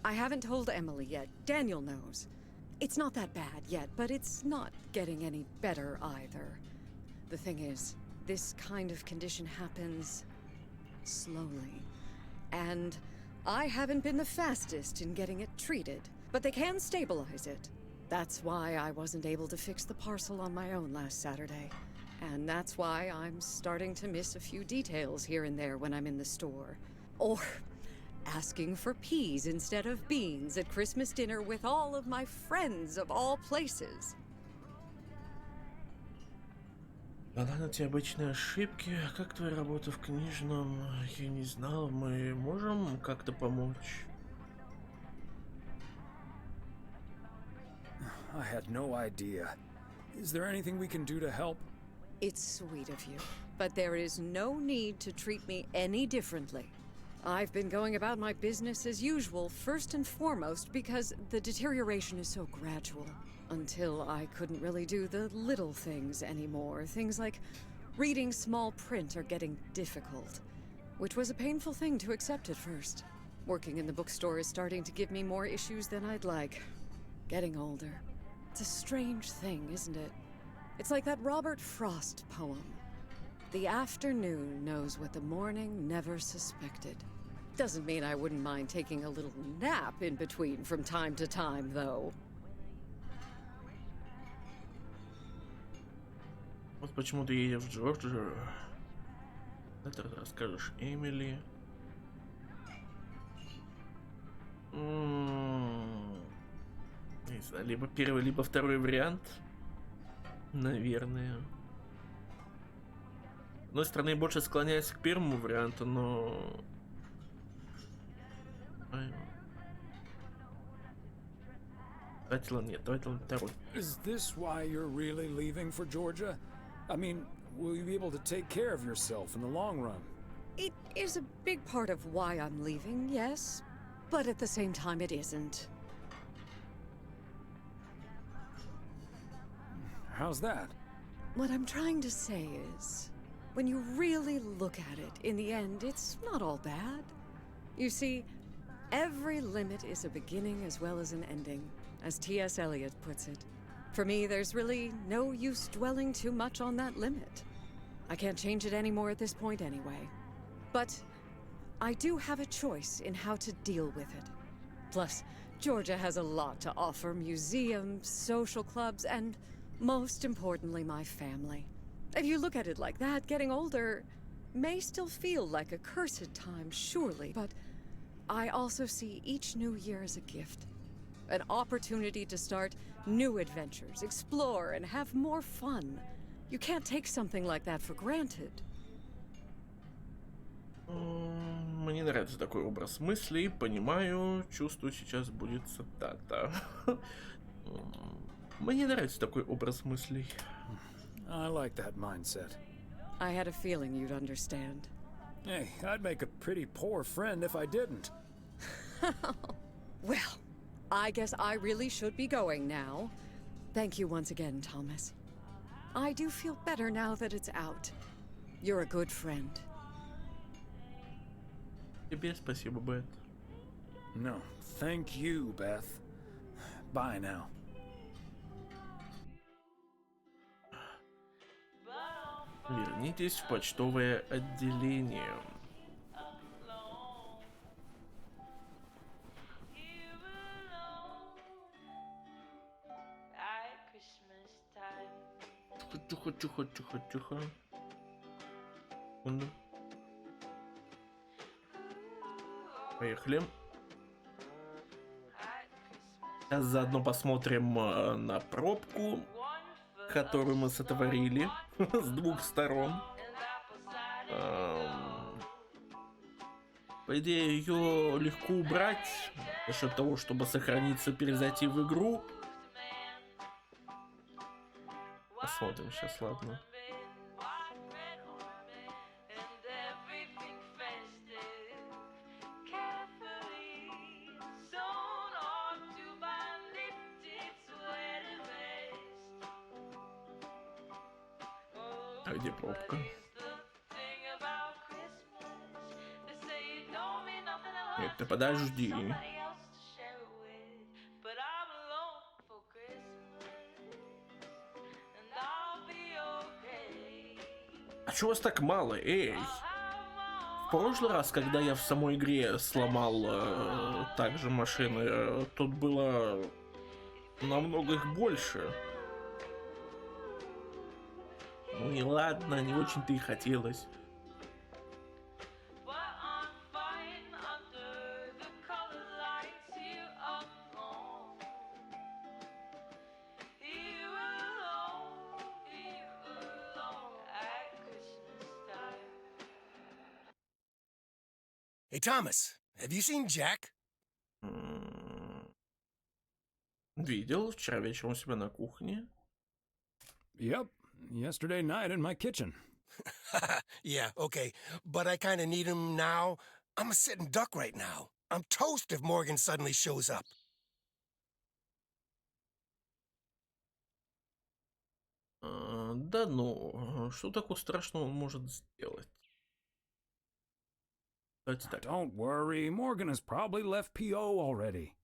Speaker 15: I haven't told Emily yet. Daniel knows. It's not that bad yet, but it's not getting any better either. The thing is, this kind of condition happens slowly. And I haven't been the fastest in getting it treated, but they can stabilize it. That's why I wasn't able to fix the parcel on my own last Saturday. And that's why I'm starting to miss a few details here and there when I'm in the store. Or asking for peas instead of beans at Christmas dinner with all of my friends of all places.
Speaker 1: Она на те обычные ошибки. Как твоя работа в книжном? Я не знал. Мы можем как-то помочь?
Speaker 2: I had no idea. Is there anything we can do to help?
Speaker 15: It's sweet of you, but there is no need to treat me any differently. I've been going about my business as usual, first and foremost, because the deterioration is so gradual. Until I couldn't really do the little things anymore. Things like reading small print are getting difficult, which was a painful thing to accept at first. Working in the bookstore is starting to give me more issues than I'd like. Getting older. It's a strange thing, isn't it? It's like that Robert Frost poem. The afternoon knows what the morning never suspected. Doesn't mean I wouldn't mind taking a little nap in between from time to time, though.
Speaker 1: Вот почему ты едешь в Джорджию. Это расскажешь Эмили. Не знаю, либо первый, либо второй вариант. Наверное. С одной стороны, больше склоняюсь к первому варианту, но... Давайте ладно, нет, давайте ладно, второй.
Speaker 2: Is this why you're really leaving for Georgia? I mean, will you be able to take care of yourself in the long run?
Speaker 15: It is a big part of why I'm leaving, yes. But at the same time, it isn't.
Speaker 2: How's that?
Speaker 15: What I'm trying to say is, when you really look at it, in the end, it's not all bad. You see, every limit is a beginning as well as an ending, as T.S. Eliot puts it. For me, there's really no use dwelling too much on that limit. I can't change it anymore at this point anyway. But I do have a choice in how to deal with it. Plus, Georgia has a lot to offer: museums, social clubs, and most importantly, my family. If you look at it like that, getting older may still feel like a cursed time, surely, but I also see each new year as a gift. An opportunity to start new adventures, explore, and have more fun. You can't take something like that for granted.
Speaker 1: Мне не нравится такой образ мыслей. Понимаю, чувствую, сейчас будет цитата. Мне нравится такой образ мыслей.
Speaker 2: I like that mindset.
Speaker 15: I had a feeling you'd understand.
Speaker 2: Hey, I'd make a pretty poor friend if I didn't.
Speaker 15: Well, I guess I really should be going now. Thank you once again, Thomas. I do feel better now that it's out. You're a good friend.
Speaker 1: Тебе спасибо, Бет.
Speaker 2: No, thank you, Beth. Bye now.
Speaker 1: Вернитесь в почтовое отделение. Тихо, тихо, тихо, тихо. Секунду. Поехали. Сейчас заодно посмотрим на пробку, которую мы сотворили с двух сторон. По идее, ее легко убрать за счет того, чтобы сохраниться, перезайти в игру. Посмотрим сейчас, ладно. А где пробка? Нет, ты подожди. А чего вас так мало? Эй! В прошлый раз, когда я в самой игре сломал также машины, тут было намного их больше. Ну и ладно, не очень-то и хотелось.
Speaker 7: Hey, Thomas, have you seen Jack?
Speaker 1: Видел вчера вечером у себя на кухне.
Speaker 2: Yep, yesterday night in my kitchen.
Speaker 7: Yeah, okay, but I kind of need him now. I'm a sitting duck right now. I'm toast if Morgan suddenly shows up.
Speaker 1: Да ну, что такого страшного он может сделать?
Speaker 2: Don't worry, Morgan has probably left PO already.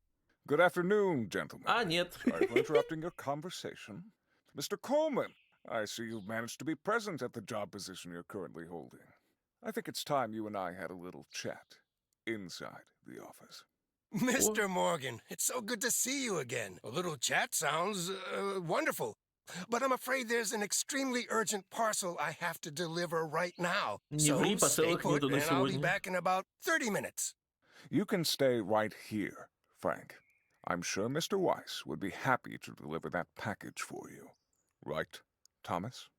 Speaker 16: Good afternoon, gentlemen.
Speaker 1: Ah, нет.
Speaker 16: Sorry for interrupting your conversation. Mr. Coleman, I see you've managed to be present at the job position you're currently holding. I think it's time you and I had a little chat inside the office.
Speaker 7: Mr. Morgan, it's so good to see you again. A little chat sounds wonderful. But I'm afraid there's an extremely urgent parcel I have to deliver right now. So stay put, and I'll be back in about 30 minutes.
Speaker 16: You can stay right here, Frank. I'm sure Mr. Weiss would be happy to deliver that package for you. Right, Thomas?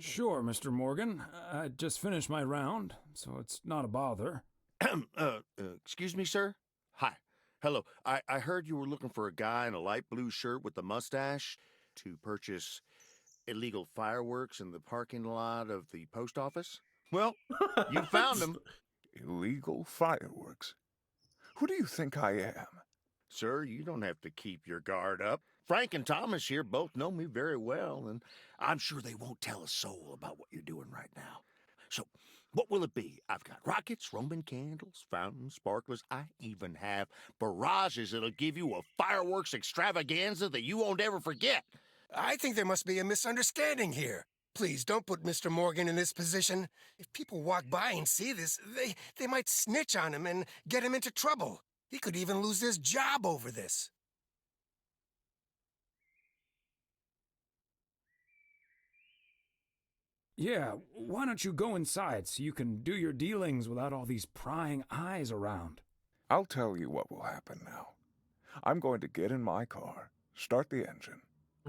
Speaker 2: Sure, Mr. Morgan. I just finished my round, so it's not a bother.
Speaker 8: Excuse me, sir? Hi. Hello. I heard you were looking for a guy in a light blue shirt with a mustache to purchase illegal fireworks in the parking lot of the post office? Well, you found him.
Speaker 16: Illegal fireworks? Who do you think I am?
Speaker 8: Sir, you don't have to keep your guard up. Frank and Thomas here both know me very well, and I'm sure they won't tell a soul about what you're doing right now. So, what will it be? I've got rockets, Roman candles, fountains, sparklers. I even have barrages that'll give you a fireworks extravaganza that you won't ever forget.
Speaker 7: I think there must be a misunderstanding here. Please don't put Mr. Morgan in this position. If people walk by and see this, they might snitch on him and get him into trouble. He could even lose his job over this.
Speaker 2: Yeah, why don't you go inside so you can do your dealings without all these prying eyes around?
Speaker 16: I'll tell you what will happen now. I'm going to get in my car, start the engine,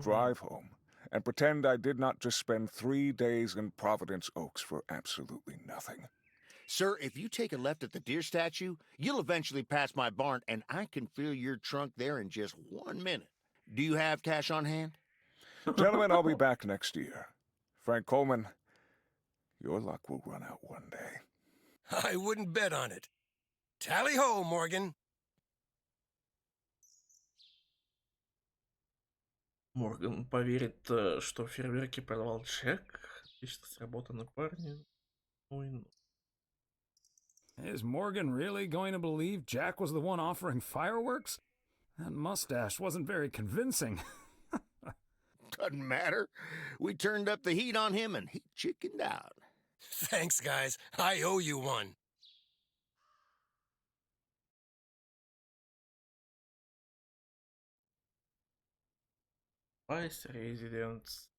Speaker 16: drive home, and pretend I did not just spend 3 days in Providence Oaks for absolutely nothing.
Speaker 8: Sir, if you take a left at the deer statue, you'll eventually pass my barn, and I can fill your trunk there in just 1 minute. Do you have cash on hand?
Speaker 16: Gentlemen, I'll be back next year. Frank Coleman, your luck will run out one day.
Speaker 7: I wouldn't bet on it. Tally ho, Morgan.
Speaker 1: Морган поверит, что фейерверки продавал Джек. Отлично сработано, парни. Ой, ну.
Speaker 2: Is Morgan really going to believe Jack was the one offering fireworks? That mustache wasn't very convincing.
Speaker 8: Doesn't matter. We turned up the heat on him and he chickened out.
Speaker 7: Thanks, guys. I owe you one.
Speaker 1: Vice Residence.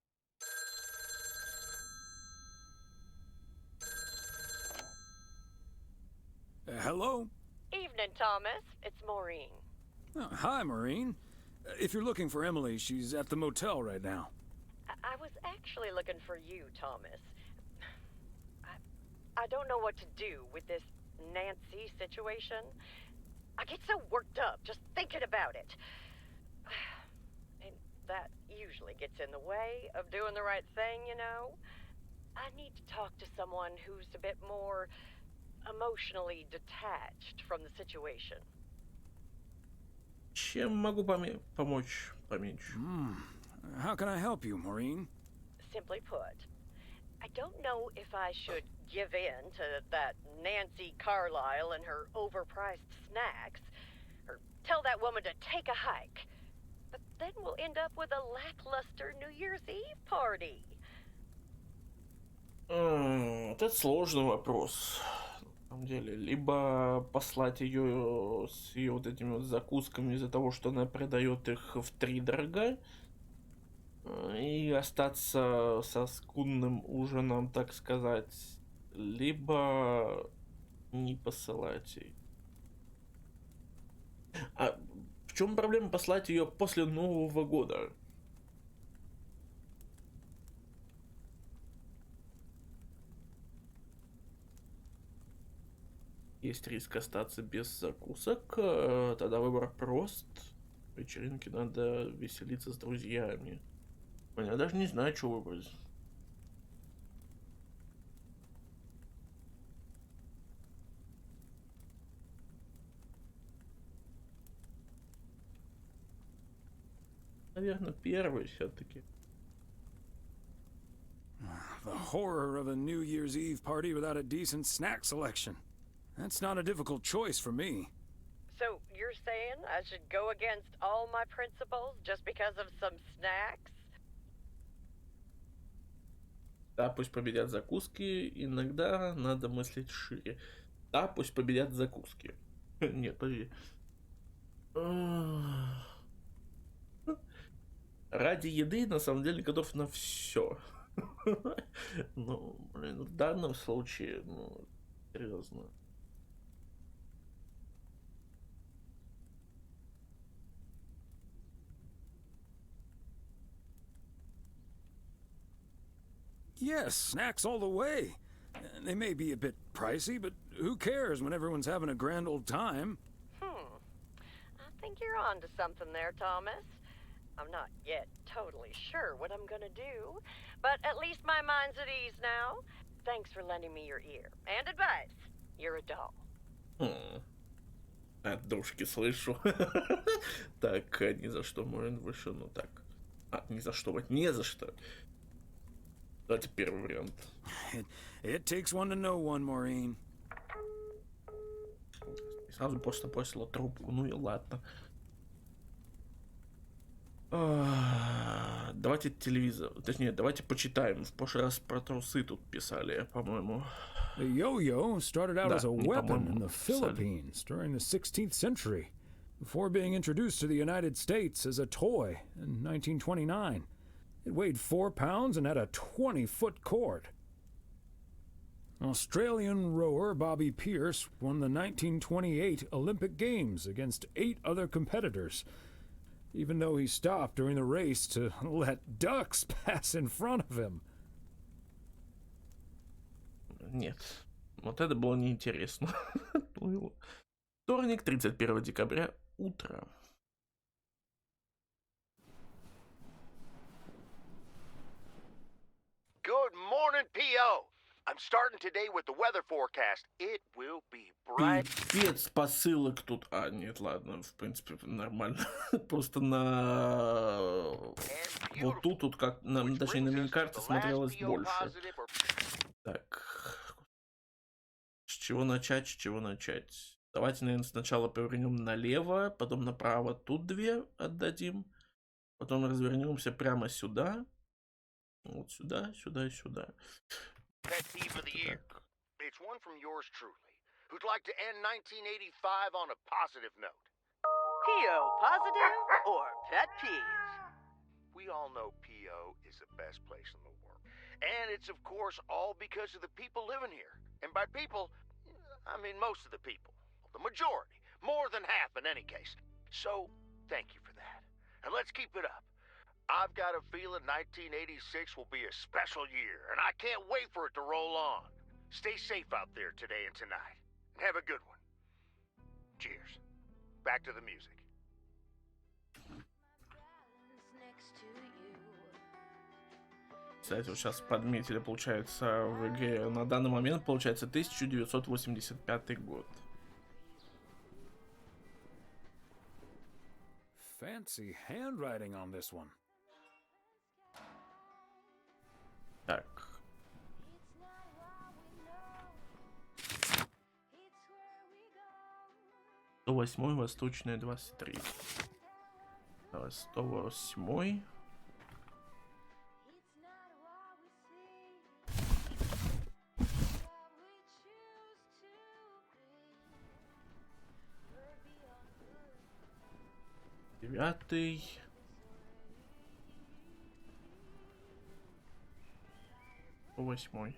Speaker 2: Hello?
Speaker 10: Evening, Thomas. It's Maureen.
Speaker 2: Oh, hi, Maureen. If you're looking for Emily, she's at the motel right now.
Speaker 10: I was actually looking for you, Thomas. I don't know what to do with this Nancy situation. I get so worked up just thinking about it. And that usually gets in the way of doing the right thing, you know? I need to talk to someone who's a bit more emotionally detached from the situation.
Speaker 1: Чем могу помочь поменьше?
Speaker 2: How can I help you, Maureen?
Speaker 10: Simply put, I don't know if I should give in to that Nancy Carlisle and her overpriced snacks, or tell that woman to take a hike. But then we'll end up with a lackluster New Year's Eve party.
Speaker 1: Это сложный вопрос. На самом деле, либо послать ее с ее вот этими вот закусками из-за того, что она продает их втридорога, и остаться со скудным ужином, так сказать, либо не посылать ее. А в чем проблема послать ее после Нового года? Есть риск остаться без закусок, тогда выбор прост. Вечеринке надо веселиться с друзьями. Я даже не знаю, что выбрать. Наверное, первый все-таки.
Speaker 2: The horror of a New Year's Eve party without a decent snack selection. That's not a difficult choice for me.
Speaker 10: So you're saying I should go against all my principles just because of some snacks?
Speaker 1: Да, пусть победят закуски. Иногда надо мыслить шире. Да, пусть победят закуски. Нет, подожди. Ради еды, на самом деле, готов на все. Ну, блин, в данном случае, ну, серьезно.
Speaker 2: Yes, snacks all the way. They may be a bit pricey, but who cares when everyone's having a grand old time?
Speaker 10: I think you're onto something there, Thomas. I'm not yet totally sure what I'm gonna do, but at least my mind's at ease now. Thanks for lending me your ear and advice. You're a doll.
Speaker 1: От душки слышу. Так, ни за что, Морин выше, ну так. Ни за что, вот не за что. Давайте первый вариант.
Speaker 2: It takes one to know one, Maureen.
Speaker 1: Сразу просто бросила трубку, ну и ладно. Давайте телевизор, точнее, давайте почитаем. В прошлый раз про трусы тут писали, по-моему.
Speaker 2: The yo-yo started out as a weapon in the Philippines during the 16th century, before being introduced to the United States as a toy in 1929. It weighed 4 pounds and had a 20-foot cord. Australian rower Bobby Pierce won the 1928 Olympic Games against 8 other competitors, even though he stopped during the race to let ducks pass in front of him.
Speaker 1: Нет, вот это было неинтересно. Вторник, 31 декабря, утро.
Speaker 8: Good morning, P.O. I'm starting today with the weather forecast. It will be bright.
Speaker 1: Пипец посылок тут. А, нет, ладно, в принципе, нормально. Просто на... Вот тут как, точнее, на миникарте смотрелось больше. Так. С чего начать? Давайте, наверное, сначала повернем налево, потом направо. Тут 2 отдадим. Потом развернемся прямо сюда. Вот сюда, сюда и сюда.
Speaker 8: Pet peeve of the year. It's one from yours truly, who'd like to end 1985 on a positive note.
Speaker 10: P.O. positive or pet peeve?
Speaker 8: We all know P.O. is the best place in the world. And it's, of course, all because of the people living here. And by people, I mean most of the people. The majority. More than half in any case. So, thank you for that. And let's keep it up. I've got a feeling 1986 will be a special year, and I can't wait for it to roll on. Stay safe out there today and tonight. And have a good one. Cheers. Back to the music.
Speaker 1: Кстати, вот сейчас подметили, получается, в игре на данный момент, получается, 1985 год.
Speaker 2: Fancy handwriting on this one.
Speaker 1: Так. Сто 108, Восточная 23. Давай, 108. Девятый. Восьмой.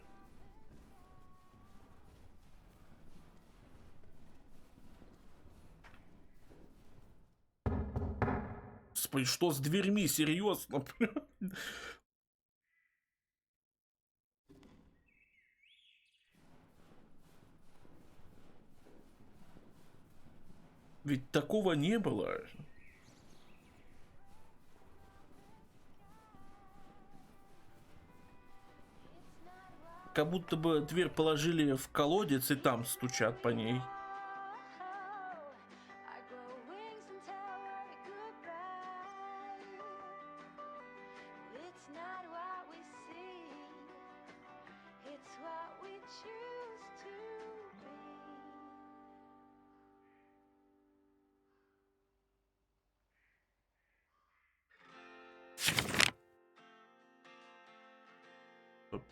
Speaker 1: Господи, что с дверьми? Серьезно? Ведь такого не было. Как будто бы дверь положили в колодец и там стучат по ней.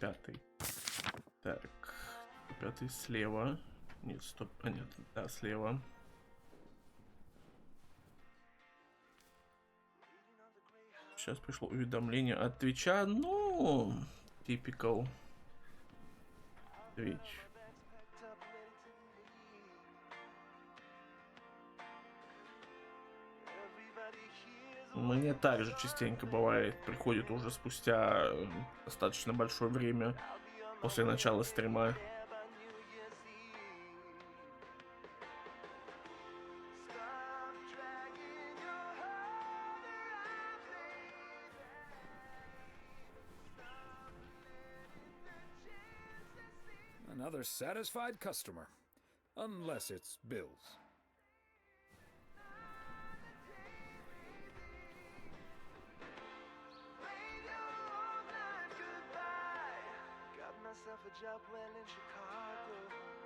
Speaker 1: Пятый. Так, 5 слева. Нет, стоп. А, нет, да, слева. Сейчас пришло уведомление от Твича. Ну, typical Twitch. Мне также частенько бывает, приходит уже спустя достаточно большое время после начала стрима.
Speaker 2: Another satisfied customer. Unless it's Bill's.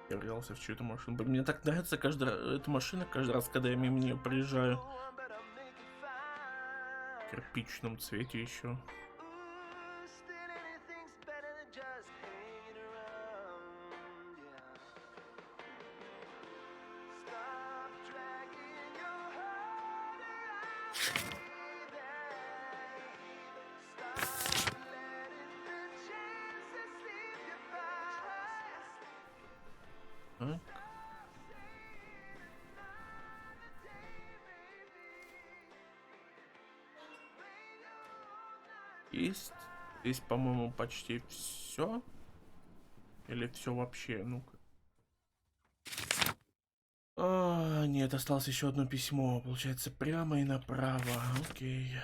Speaker 1: Я врезался в чью-то машину. Блин, мне так нравится эта машина каждый раз, когда я мимо нее проезжаю. В кирпичном цвете еще. Есть. Здесь, по-моему, почти все. Или все вообще? Ну-ка. Нет, осталось еще одно письмо. Получается, прямо и направо. Окей.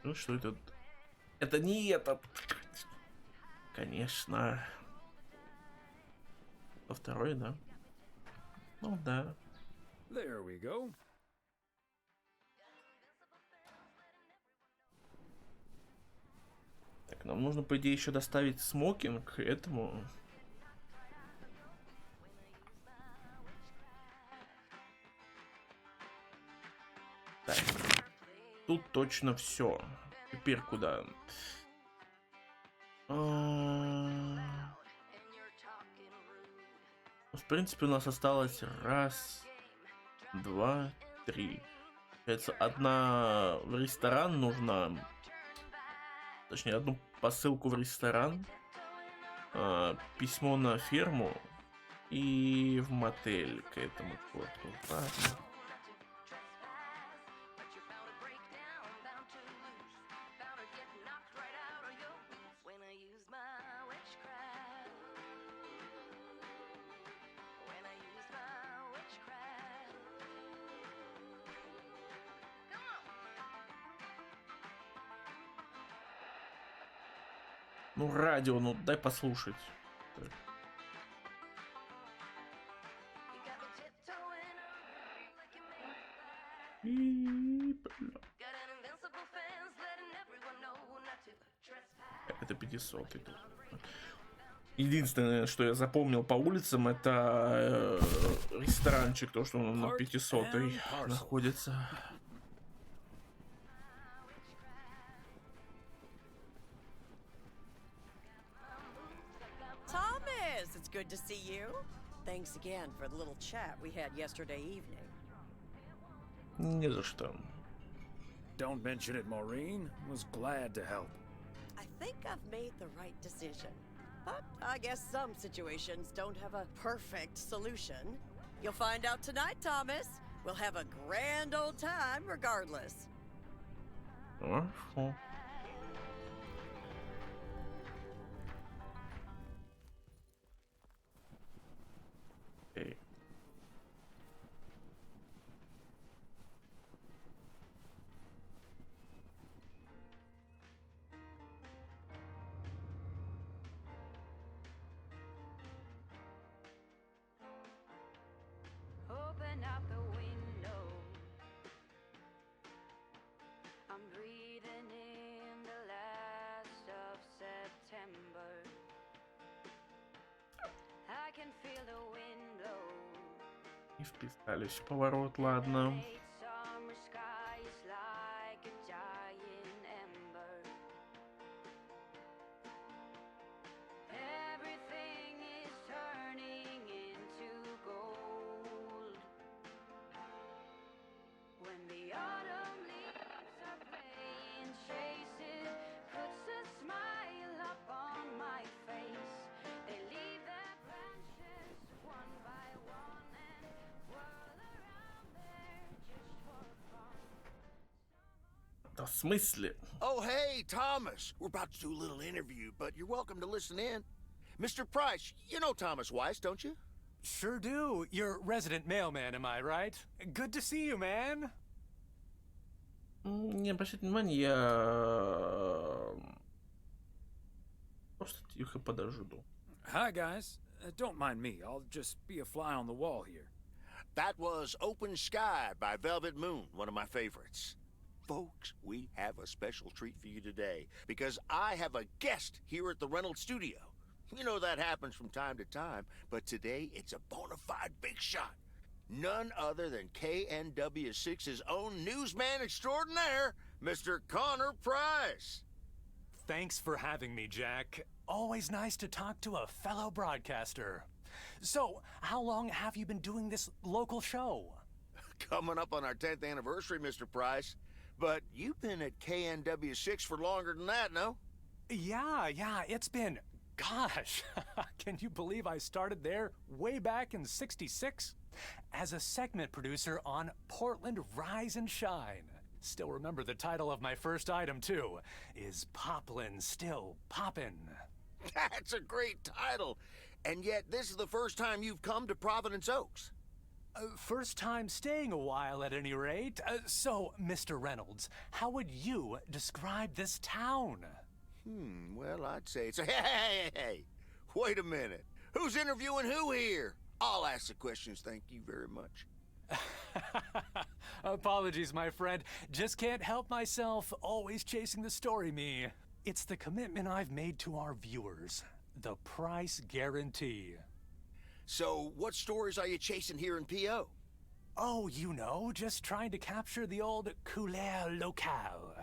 Speaker 1: Ну что это? Это не этот. Конечно. Во второй, да? Ну да.
Speaker 2: There we go.
Speaker 1: Так, нам нужно, по идее, еще доставить смокинг к этому. Так. Тут точно все. Теперь куда? В принципе, у нас осталось раз, два, три. Получается, одна в ресторан нужна. Точнее, одну посылку в ресторан, письмо на ферму и в мотель к этому черту. Ладно. Ну, радио, ну дай послушать. Так. Это 500. Единственное, что я запомнил по улицам, это ресторанчик, то, что он на 500-й находится.
Speaker 17: Thomas, it's good to see you. Thanks again for the little chat we had yesterday evening.
Speaker 1: Не за что.
Speaker 2: Don't mention it, Maureen. Was glad to help.
Speaker 17: I think I've made the right decision. But I guess some situations don't have a perfect solution. You'll find out tonight, Thomas. We'll have a grand old time regardless.
Speaker 1: Хорошо. Эй.
Speaker 18: Open up the window. I'm breathing in the last of September. I can feel the wind blow.
Speaker 1: И вписались в поворот, ладно.
Speaker 18: Summer sky is like a dying ember. Everything is turning into gold. When the autumn leaves are playing chases, puts a smile up on my face. They leave their branches one by one and whirl around there just for fun.
Speaker 1: Да в смысле?
Speaker 8: Oh, hey, Thomas. We're about to do a little interview, but you're welcome to listen in. Mr. Price, you know Thomas Weiss, don't you?
Speaker 5: Sure do. You're resident mailman, am I right? Good to see you, man.
Speaker 1: Не обращайте внимания, я просто тихо подожду.
Speaker 2: Hi, guys. Don't mind me. I'll just be a fly on the wall here.
Speaker 8: That was Open Sky by Velvet Moon, one of my favorites. Folks, we have a special treat for you today because I have a guest here at the Reynolds studio. You know that happens from time to time, but today it's a bona fide big shot. None other than KNW6's own newsman extraordinaire, Mr. Connor Price.
Speaker 5: Thanks for having me, Jack. Always nice to talk to a fellow broadcaster. So, how long have you been doing this local show?
Speaker 8: Coming up on our 10th anniversary, Mr. Price. But you've been at KNW6 for longer than that, no?
Speaker 5: Yeah, it's been... Gosh, can you believe I started there way back in '66? As a segment producer on Portland Rise and Shine. Still remember the title of my first item, too. Is Poplin Still Poppin'?
Speaker 8: That's a great title. And yet, this is the first time you've come to Providence Oaks.
Speaker 5: First time staying a while, at any rate. So, Mr. Reynolds, how would you describe this town?
Speaker 8: Well, I'd say it's a... Hey, wait a minute. Who's interviewing who here? I'll ask the questions, thank you very much.
Speaker 5: Apologies, my friend. Just can't help myself. Always chasing the story, me. It's the commitment I've made to our viewers. The price guarantee.
Speaker 8: So, what stories are you chasing here in P.O.?
Speaker 5: Oh, you know, just trying to capture the old couleur locale.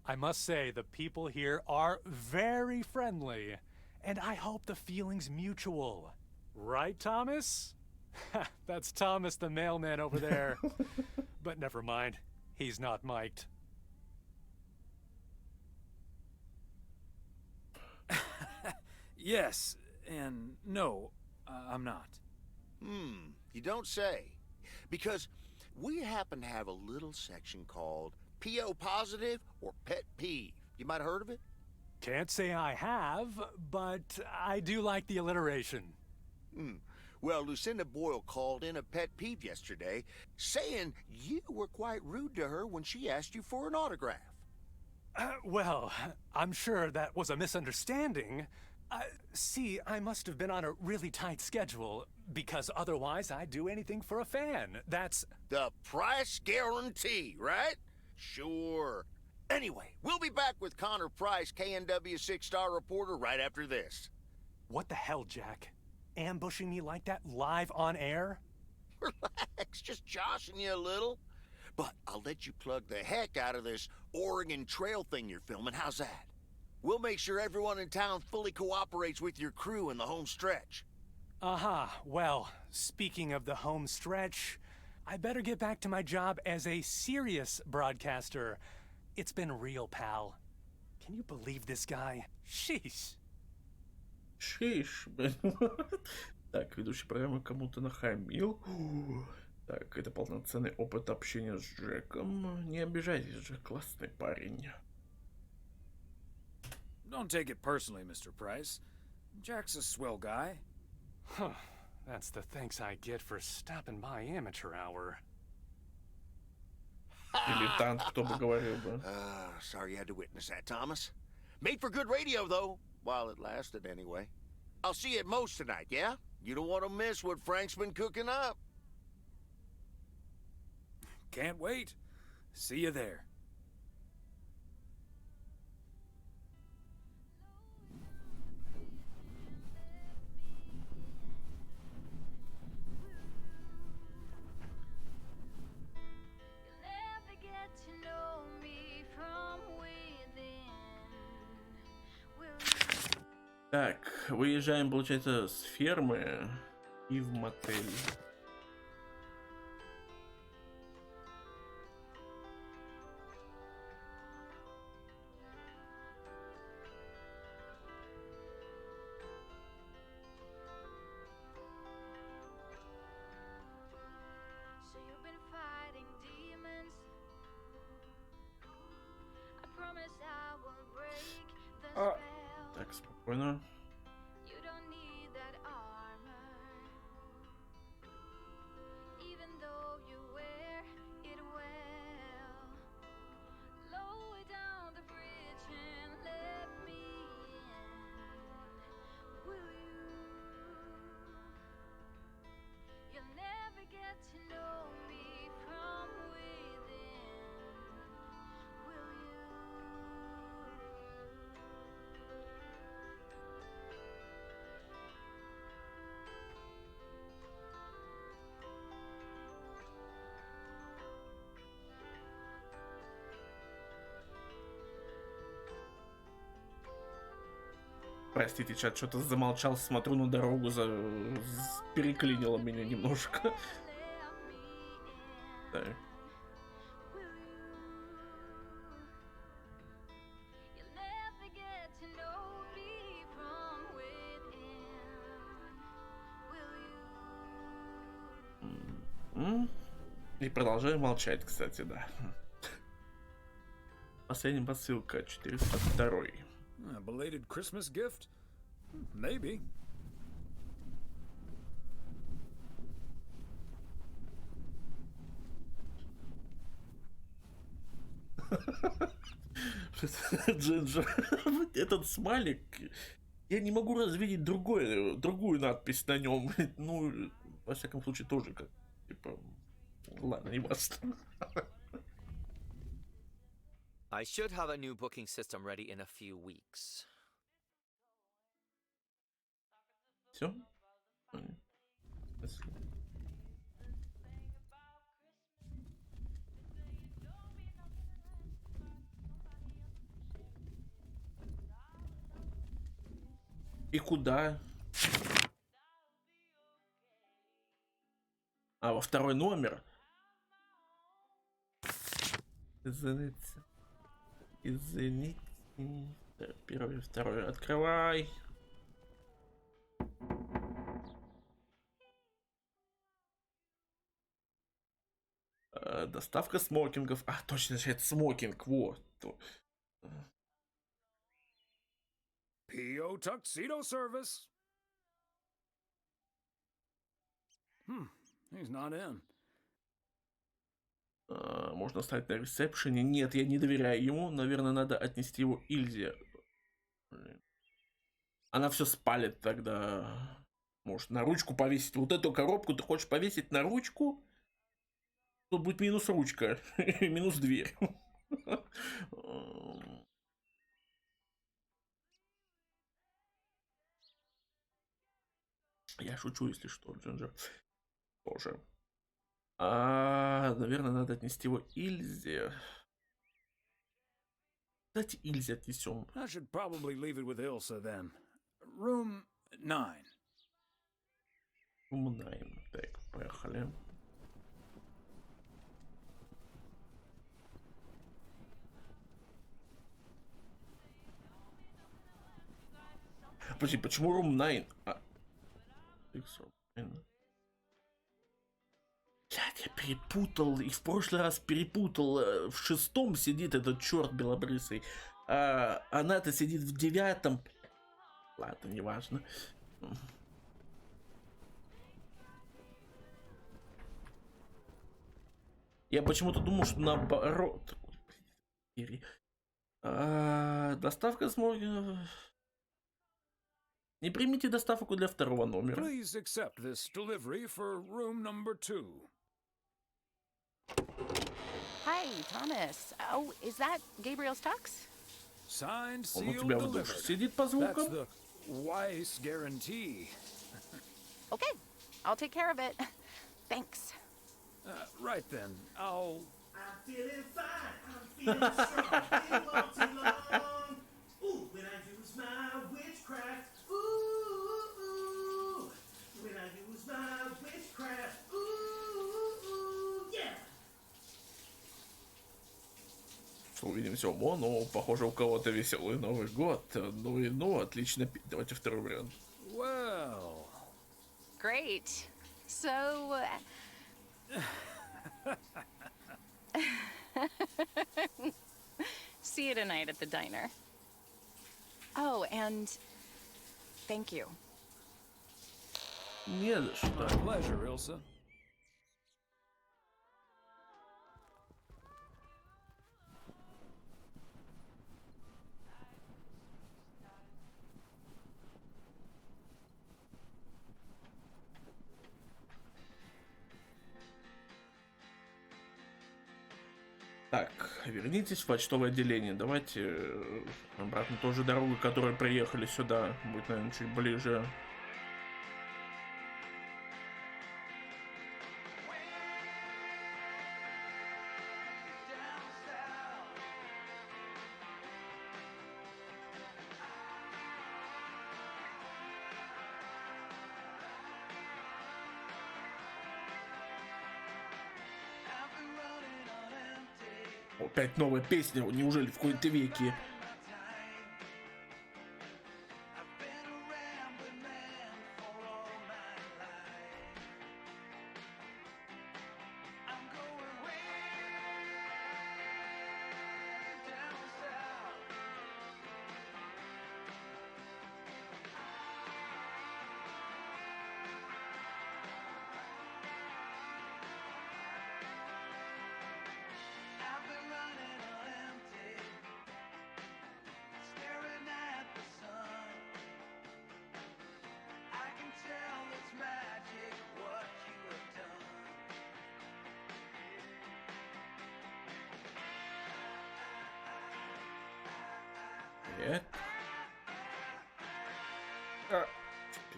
Speaker 5: I must say, the people here are very friendly, and I hope the feeling's mutual. Right, Thomas? That's Thomas the mailman over there. But never mind, he's not mic'd.
Speaker 2: Yes, and no, I'm not.
Speaker 8: You don't say. Because we happen to have a little section called P.O. Positive or Pet Peeve. You might have heard of it?
Speaker 5: Can't say I have, but I do like the alliteration.
Speaker 8: Well, Lucinda Boyle called in a pet peeve yesterday, saying you were quite rude to her when she asked you for an autograph.
Speaker 5: Well, I'm sure that was a misunderstanding. See, I must have been on a really tight schedule, because otherwise I'd do anything for a fan. That's...
Speaker 8: The price guarantee, right? Sure. Anyway, we'll be back with Connor Price, KNW 6-star reporter, right after this.
Speaker 5: What the hell, Jack? Ambushing me like that live on air?
Speaker 8: Relax, just joshing you a little. But I'll let you plug the heck out of this Oregon Trail thing you're filming. How's that? We'll make sure everyone in town fully cooperates with your crew in the home stretch.
Speaker 5: Well, speaking of the home stretch, I better get back to my job as a serious broadcaster. It's been real, pal. Can you believe this guy? Sheesh.
Speaker 1: Шиш, блин. Так, ведущий программы кому-то нахамил. Так, это полноценный опыт общения с Джеком. Не обижайтесь, Джек, классный парень.
Speaker 2: Don't take it personally, Mr. Price. Jack's a swell guy.
Speaker 5: Huh. That's the thanks I get for stopping by amateur hour.
Speaker 1: Дилетант, кто бы говорил бы.
Speaker 8: Sorry you had to witness that, Thomas. Made for good radio, though. While it lasted, anyway. I'll see you at Moe's tonight, yeah? You don't want to miss what Frank's been cooking up.
Speaker 2: Can't wait. See you there.
Speaker 1: Так, выезжаем, получается, с фермы и в мотель. Так, спокойно. Простите, чат, что-то замолчал, смотрю на дорогу, переклинило меня немножко. Так. И продолжаю молчать, кстати, да. Последняя посылка, 402.
Speaker 2: A belated Christmas gift? Maybe.
Speaker 1: Джинджер. Этот смайлик. Я не могу развидеть другую надпись на нем. Ну, во всяком случае, тоже как. Типа. Ладно, не важно.
Speaker 3: I should have a new booking system ready in a few weeks.
Speaker 1: Все? И куда? А, во второй номер. Извините. Извините. Первый, второй. Открывай. Доставка смокингов. А, точно, это смокинг. Вот.
Speaker 2: PO tuxedo service. He's not in.
Speaker 1: Можно оставить на ресепшене. Нет, я не доверяю ему. Наверное, надо отнести его Ильзе. Она все спалит тогда. Может, на ручку повесить. Вот эту коробку ты хочешь повесить на ручку? Тут будет минус ручка. Минус дверь. Я шучу, если что, Джинджер. Тоже. Наверное, надо отнести его Ильзе. Кстати, Ильзе отнесем.
Speaker 2: I should probably leave it with Ilsa then. Room 9.
Speaker 1: Room 9. Так, поехали. Подожди, почему Room 9? Блядь, я перепутал. И в прошлый раз перепутал. В 6-м сидит этот черт белобрысый. А она-то сидит в 9-м. Ладно, неважно. Я почему-то думал, что наоборот. Доставка сможет... Не примите доставку для второго номера.
Speaker 2: Please accept this delivery for room number 2.
Speaker 6: Hi, Thomas. Oh, is that Gabriel's tux?
Speaker 2: Signed,
Speaker 1: Он у
Speaker 2: sealed,
Speaker 1: тебя в душе
Speaker 2: delivered.
Speaker 1: сидит по звукам?
Speaker 2: That's the Weiss guarantee.
Speaker 6: Okay, I'll take care of it. Thanks.
Speaker 2: Right then, I'll...
Speaker 19: I'm feeling fine. I'm feeling strong. Been walked too long. Ooh, when I use my witchcraft. Ooh, when I use my witchcraft. Ooh, yeah.
Speaker 1: Что увидимся оба, но похоже у кого-то веселый Новый год. Ну, отлично. Давайте второй вариант.
Speaker 2: Well...
Speaker 6: Great. So... See you tonight at the diner. Oh, and thank you.
Speaker 1: Не за что.
Speaker 2: My pleasure, Ilsa.
Speaker 1: Так, вернитесь в почтовое отделение. Давайте обратно ту же дорогу, которой приехали сюда. Будет, наверное, чуть ближе. Опять новая песня, неужели в кои-то веки?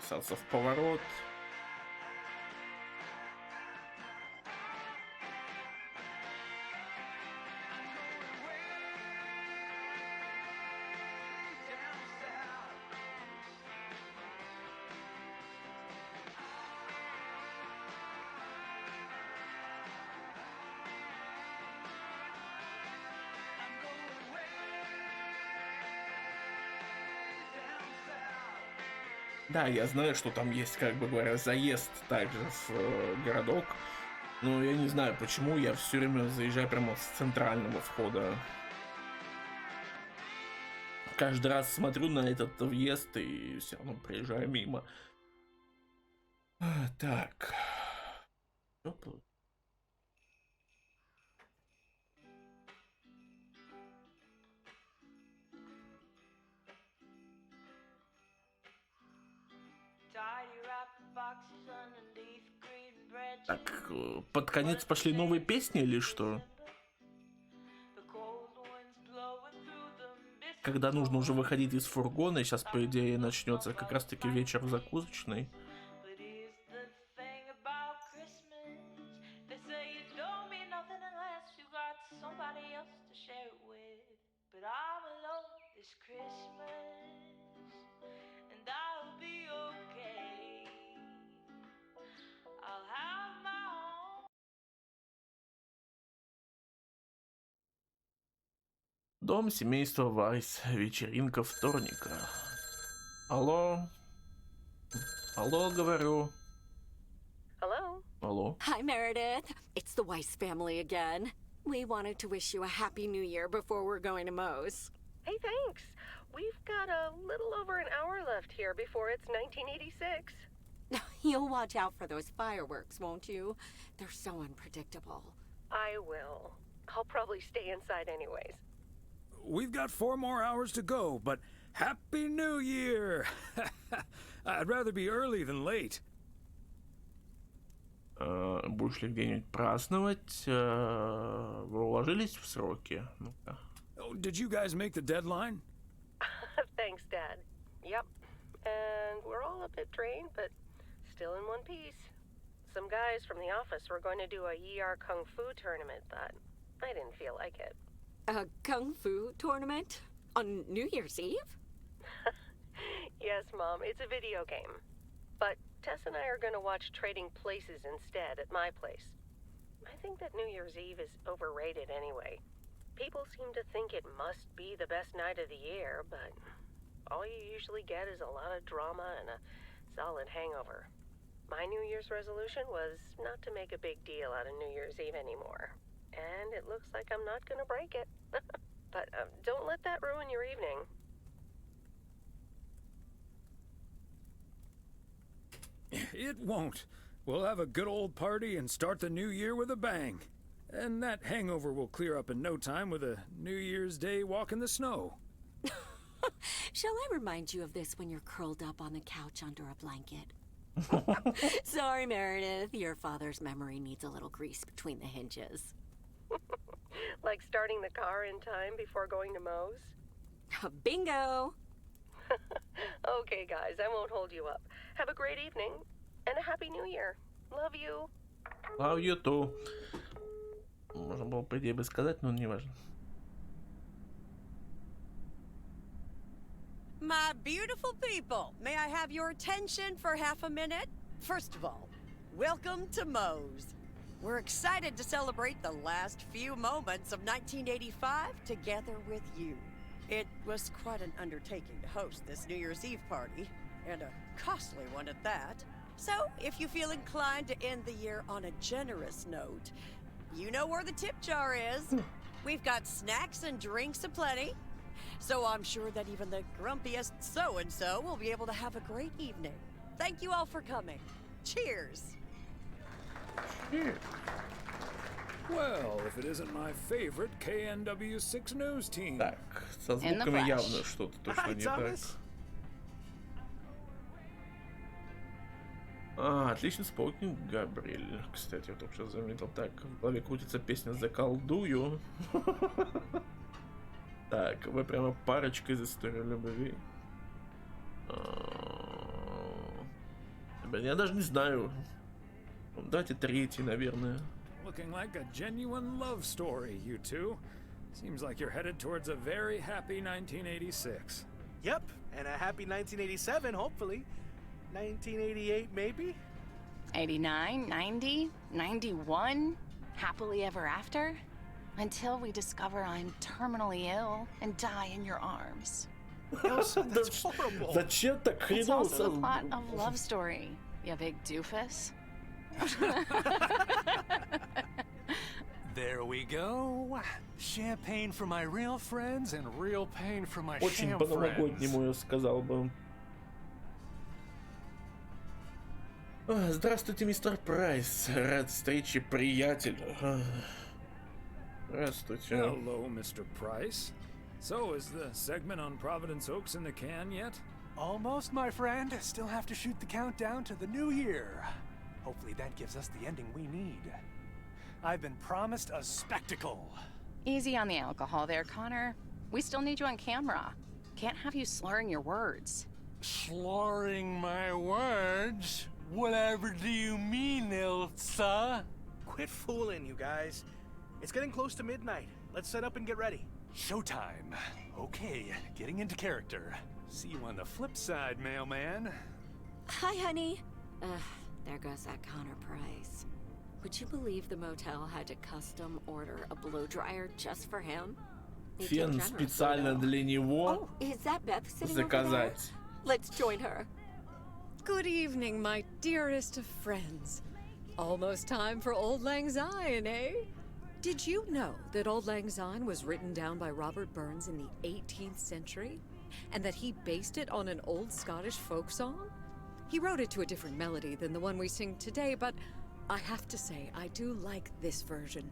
Speaker 1: Вписался в поворот. Да, я знаю, что там есть, как бы говоря, заезд также в городок. Но я не знаю, почему я все время заезжаю прямо с центрального входа. Каждый раз смотрю на этот въезд и все равно проезжаю мимо. Так. Так, под конец пошли новые песни или что? Когда нужно уже выходить из фургона, и сейчас, по идее, начнется как раз-таки вечер в закусочной. Дом семейства Вайс. Вечеринка вторника. Алло? Алло, говорю.
Speaker 10: Hello?
Speaker 1: Алло?
Speaker 11: Hi, Meredith. It's the Weiss family again. We wanted to wish you a happy new year before we're going to Moe's.
Speaker 10: Hey, thanks. We've got a little over an hour left here before it's 1986.
Speaker 11: You'll watch out for those fireworks, won't you? They're so unpredictable.
Speaker 10: I will. I'll probably stay inside anyways.
Speaker 2: We've got 4 more hours to go, but Happy New Year! I'd rather be early than late.
Speaker 1: Будешь ли где-нибудь праздновать? Вы уложились в сроки? Ну-ка.
Speaker 2: Oh, did you guys make the deadline?
Speaker 10: Thanks, Dad. Yep. And we're all a bit drained, but still in one piece. Some guys from the office were going to do a ER Kung Fu tournament, but I didn't feel like it.
Speaker 11: A Kung Fu tournament? On New Year's Eve?
Speaker 10: Yes, Mom, it's a video game. But Tess and I are going to watch Trading Places instead at my place. I think that New Year's Eve is overrated anyway. People seem to think it must be the best night of the year, but all you usually get is a lot of drama and a solid hangover. My New Year's resolution was not to make a big deal out of New Year's Eve anymore. And it looks like I'm not going to break it. But don't let that ruin your evening.
Speaker 2: It won't. We'll have a good old party and start the new year with a bang. And that hangover will clear up in no time with a New Year's Day walk in the snow.
Speaker 11: Shall I remind you of this when you're curled up on the couch under a blanket? Sorry, Meredith. Your father's memory needs a little grease between the hinges.
Speaker 10: Like starting the car in time before going to Moe's?
Speaker 11: Bingo!
Speaker 10: Okay, guys, I won't hold you up. Have a great evening and a happy new year. Love you.
Speaker 1: Love you too. Можно было, по идее, бы сказать, но не важно.
Speaker 17: My beautiful people, may I have your attention for half a minute? First of all, welcome to Moe's. We're excited to celebrate the last few moments of 1985 together with you. It was quite an undertaking to host this New Year's Eve party, and a costly one at that. So, if you feel inclined to end the year on a generous note, you know where the tip jar is. We've got snacks and drinks aplenty, so I'm sure that even the grumpiest so-and-so will be able to have a great evening. Thank you all for coming. Cheers!
Speaker 2: Well, if it isn't my favorite KNW6 news team.
Speaker 1: Так, со звуками явно что-то точно не так. Отличный спокойный Габриэль. Кстати, я только что заметил. Так, в голове крутится песня «Заколдую». Так, вы прямо парочка из истории любви. Блин, я даже не знаю. Давайте третий, наверное.
Speaker 2: Looking like a genuine love story, you two. Seems like you're headed towards a very happy 1986.
Speaker 13: Yep, and a happy 1987, hopefully. 1988, maybe?
Speaker 6: 89, 90, 91, happily ever after? Until we discover I'm terminally ill and die in your arms.
Speaker 13: Elsa, that's horrible.
Speaker 1: Зачем так хреново?
Speaker 6: It's also the plot of Love Story, you big doofus.
Speaker 5: There we go. Champagne for my real friends and real pain for my
Speaker 1: Очень
Speaker 5: sham
Speaker 1: по-новогоднему, я сказал бы. Здравствуйте, мистер Прайс. Рад встрече, приятель. Здравствуйте.
Speaker 2: Hello, Mr. Price. So, is the segment on Providence Oaks in the can yet?
Speaker 5: Almost, my friend. Still have to shoot the countdown to the new year. Hopefully that gives us the ending we need. I've been promised a spectacle.
Speaker 6: Easy on the alcohol there, Connor. We still need you on camera. Can't have you slurring your words.
Speaker 5: Slurring my words? Whatever do you mean, Elsa?
Speaker 13: Quit fooling, you guys. It's getting close to midnight. Let's set up and get ready.
Speaker 5: Showtime. Okay, getting into character. See you on the flip side, mailman.
Speaker 20: Hi, honey. There goes that Connor Price. Would you believe the motel had to custom order a blow dryer just for him?
Speaker 1: Фен специально для него
Speaker 20: Oh, is that Beth sitting over there?
Speaker 1: заказать.
Speaker 20: Let's join her.
Speaker 15: Good evening, my dearest of friends. Almost time for Auld Lang Syne, eh? Did you know that Auld Lang Syne was written down by Robert Burns in the 18th century? And that he based it on an old Scottish folk song? He wrote it to a different melody than the one we sing today, but I have to say, I do like this version.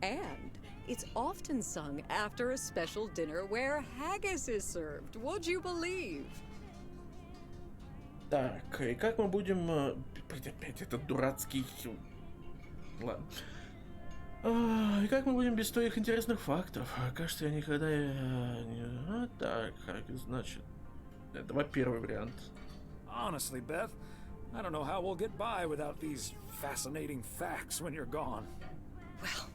Speaker 15: And it's often sung after a special dinner where haggis is served. Would you believe?
Speaker 1: Так, и как мы будем... Опять этот дурацкий... Ладно. И как мы будем без твоих интересных фактов? Кажется, я никогда... Так, значит... Давай первый вариант.
Speaker 2: Honestly, Beth, I don't know how we'll get by without these fascinating facts when you're gone.
Speaker 15: Well,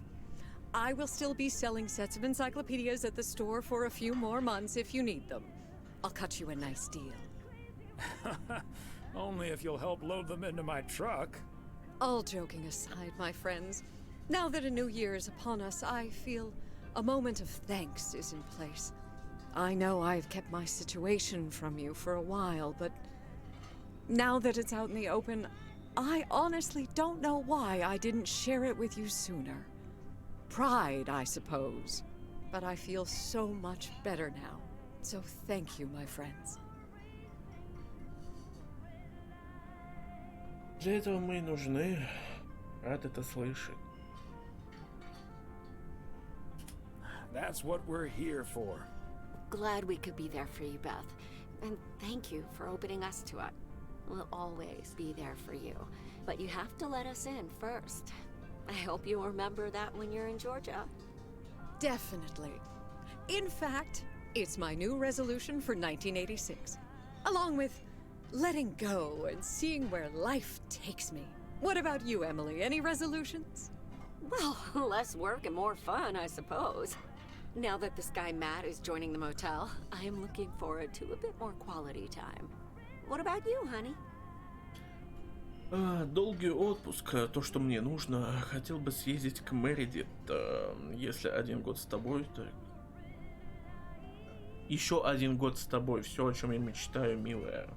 Speaker 15: I will still be selling sets of encyclopedias at the store for a few more months if you need them. I'll cut you a nice deal.
Speaker 2: Only if you'll help load them into my truck.
Speaker 15: All joking aside, my friends, now that a new year is upon us, I feel a moment of thanks is in place. I know I've kept my situation from you for a while, but now that it's out in the open, I honestly don't know why I didn't share it with you sooner. Pride, I suppose. But I feel so much better now. So thank you, my friends.
Speaker 1: Для этого мы и нужны. Рад это слышать.
Speaker 2: That's what we're here for.
Speaker 20: Glad we could be there for you, Beth. And thank you for opening us to it. We'll always be there for you. But you have to let us in first. I hope you'll remember that when you're in Georgia.
Speaker 15: Definitely. In fact, it's my new resolution for 1986. Along with letting go and seeing where life takes me. What about you, Emily? Any resolutions?
Speaker 20: Well, less work and more fun, I suppose. Now that this guy Matt is joining the motel, I am looking forward to a bit more quality time. What about you, honey?
Speaker 1: Долгий отпуск, то, что мне нужно. Хотел бы съездить к Мередит, если 1 год с тобой, то... Еще 1 год с тобой, все, о чем я мечтаю, милая.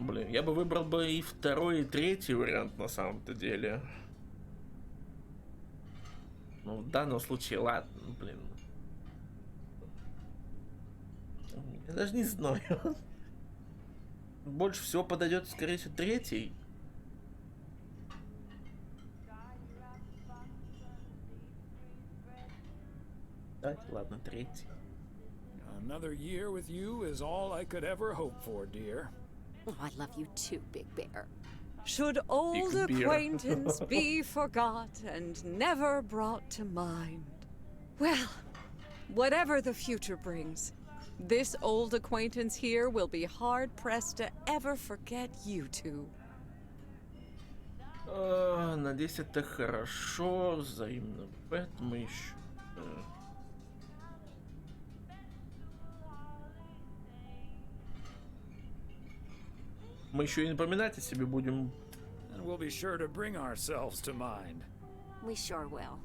Speaker 1: Блин, я бы выбрал бы и 2-й, и 3-й вариант на самом-то деле. Ну, в данном случае, ладно, блин. Я даже не знаю. Больше всего подойдет, скорее всего, 3-й. Так, ладно, 3-й.
Speaker 2: Another year with you is all I could ever hope for, dear.
Speaker 20: Oh, I love you too, Big Bear.
Speaker 15: Should old
Speaker 1: Big beer.
Speaker 15: acquaintance be forgot and never brought to mind? Well, whatever the future brings, this old acquaintance here will be hard-pressed to ever forget you two.
Speaker 1: Надеюсь, это хорошо, взаимно. Поэтому еще... Мы еще и напоминать о себе будем.
Speaker 2: And we'll be sure to bring ourselves to mind.
Speaker 20: We sure will.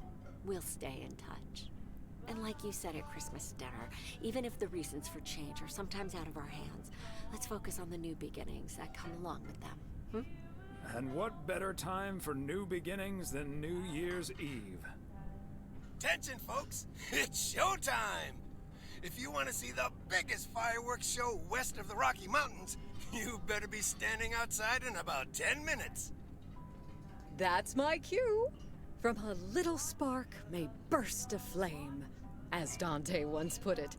Speaker 20: We'll stay in touch. And like you said at Christmas dinner, even if the reasons for change are sometimes out of our hands, let's focus on the new beginnings that come along with them.
Speaker 2: And what better time for new beginnings than New Year's Eve?
Speaker 7: Attention, folks! It's showtime! If you want to see the biggest fireworks show west of the Rocky Mountains, you better be standing outside in about 10 minutes.
Speaker 15: That's my cue. From a little spark may burst a flame, as Dante once put it.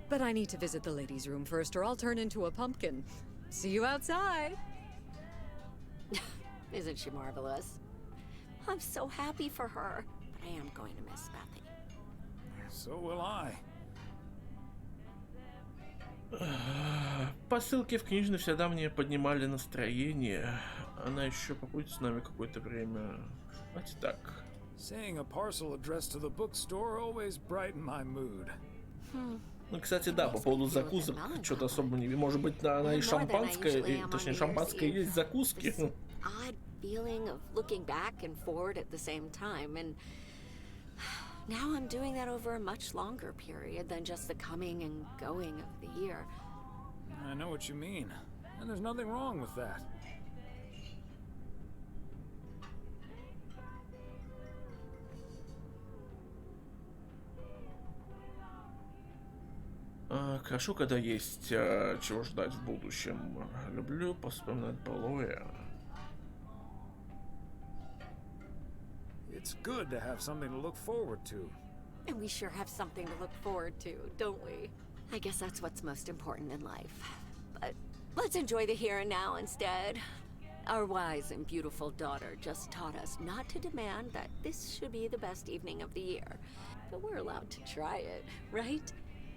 Speaker 15: But I need to visit the ladies' room first, or I'll turn into a pumpkin. See you outside.
Speaker 20: Isn't she marvelous? I'm so happy for her, but I am going to miss Bethy.
Speaker 2: So will I.
Speaker 1: Посылки в книжной всегда мне поднимали настроение. Она еще побудет с нами какое-то время. Давайте так.
Speaker 2: Seeing a parcel addressed to the bookstore always brightened my mood.
Speaker 1: Ну, кстати, да, по поводу закусок что-то особо не... Может быть, она и шампанское, точнее, шампанское есть закуски.
Speaker 20: Odd feeling of looking back and forward at the same time, and now I'm doing that over a much longer period than just the coming and going of the year.
Speaker 2: I know what you mean, and there's nothing wrong with that.
Speaker 1: Хорошо, когда есть чего ждать в будущем. Люблю вспоминать былое.
Speaker 2: It's good to have something to look forward to.
Speaker 20: And we sure have something to look forward to, don't we? I guess that's what's most important in life. But let's enjoy the here and now instead. Our wise and beautiful daughter just taught us not to demand that this should be the best evening of the year. But we're allowed to try it, right?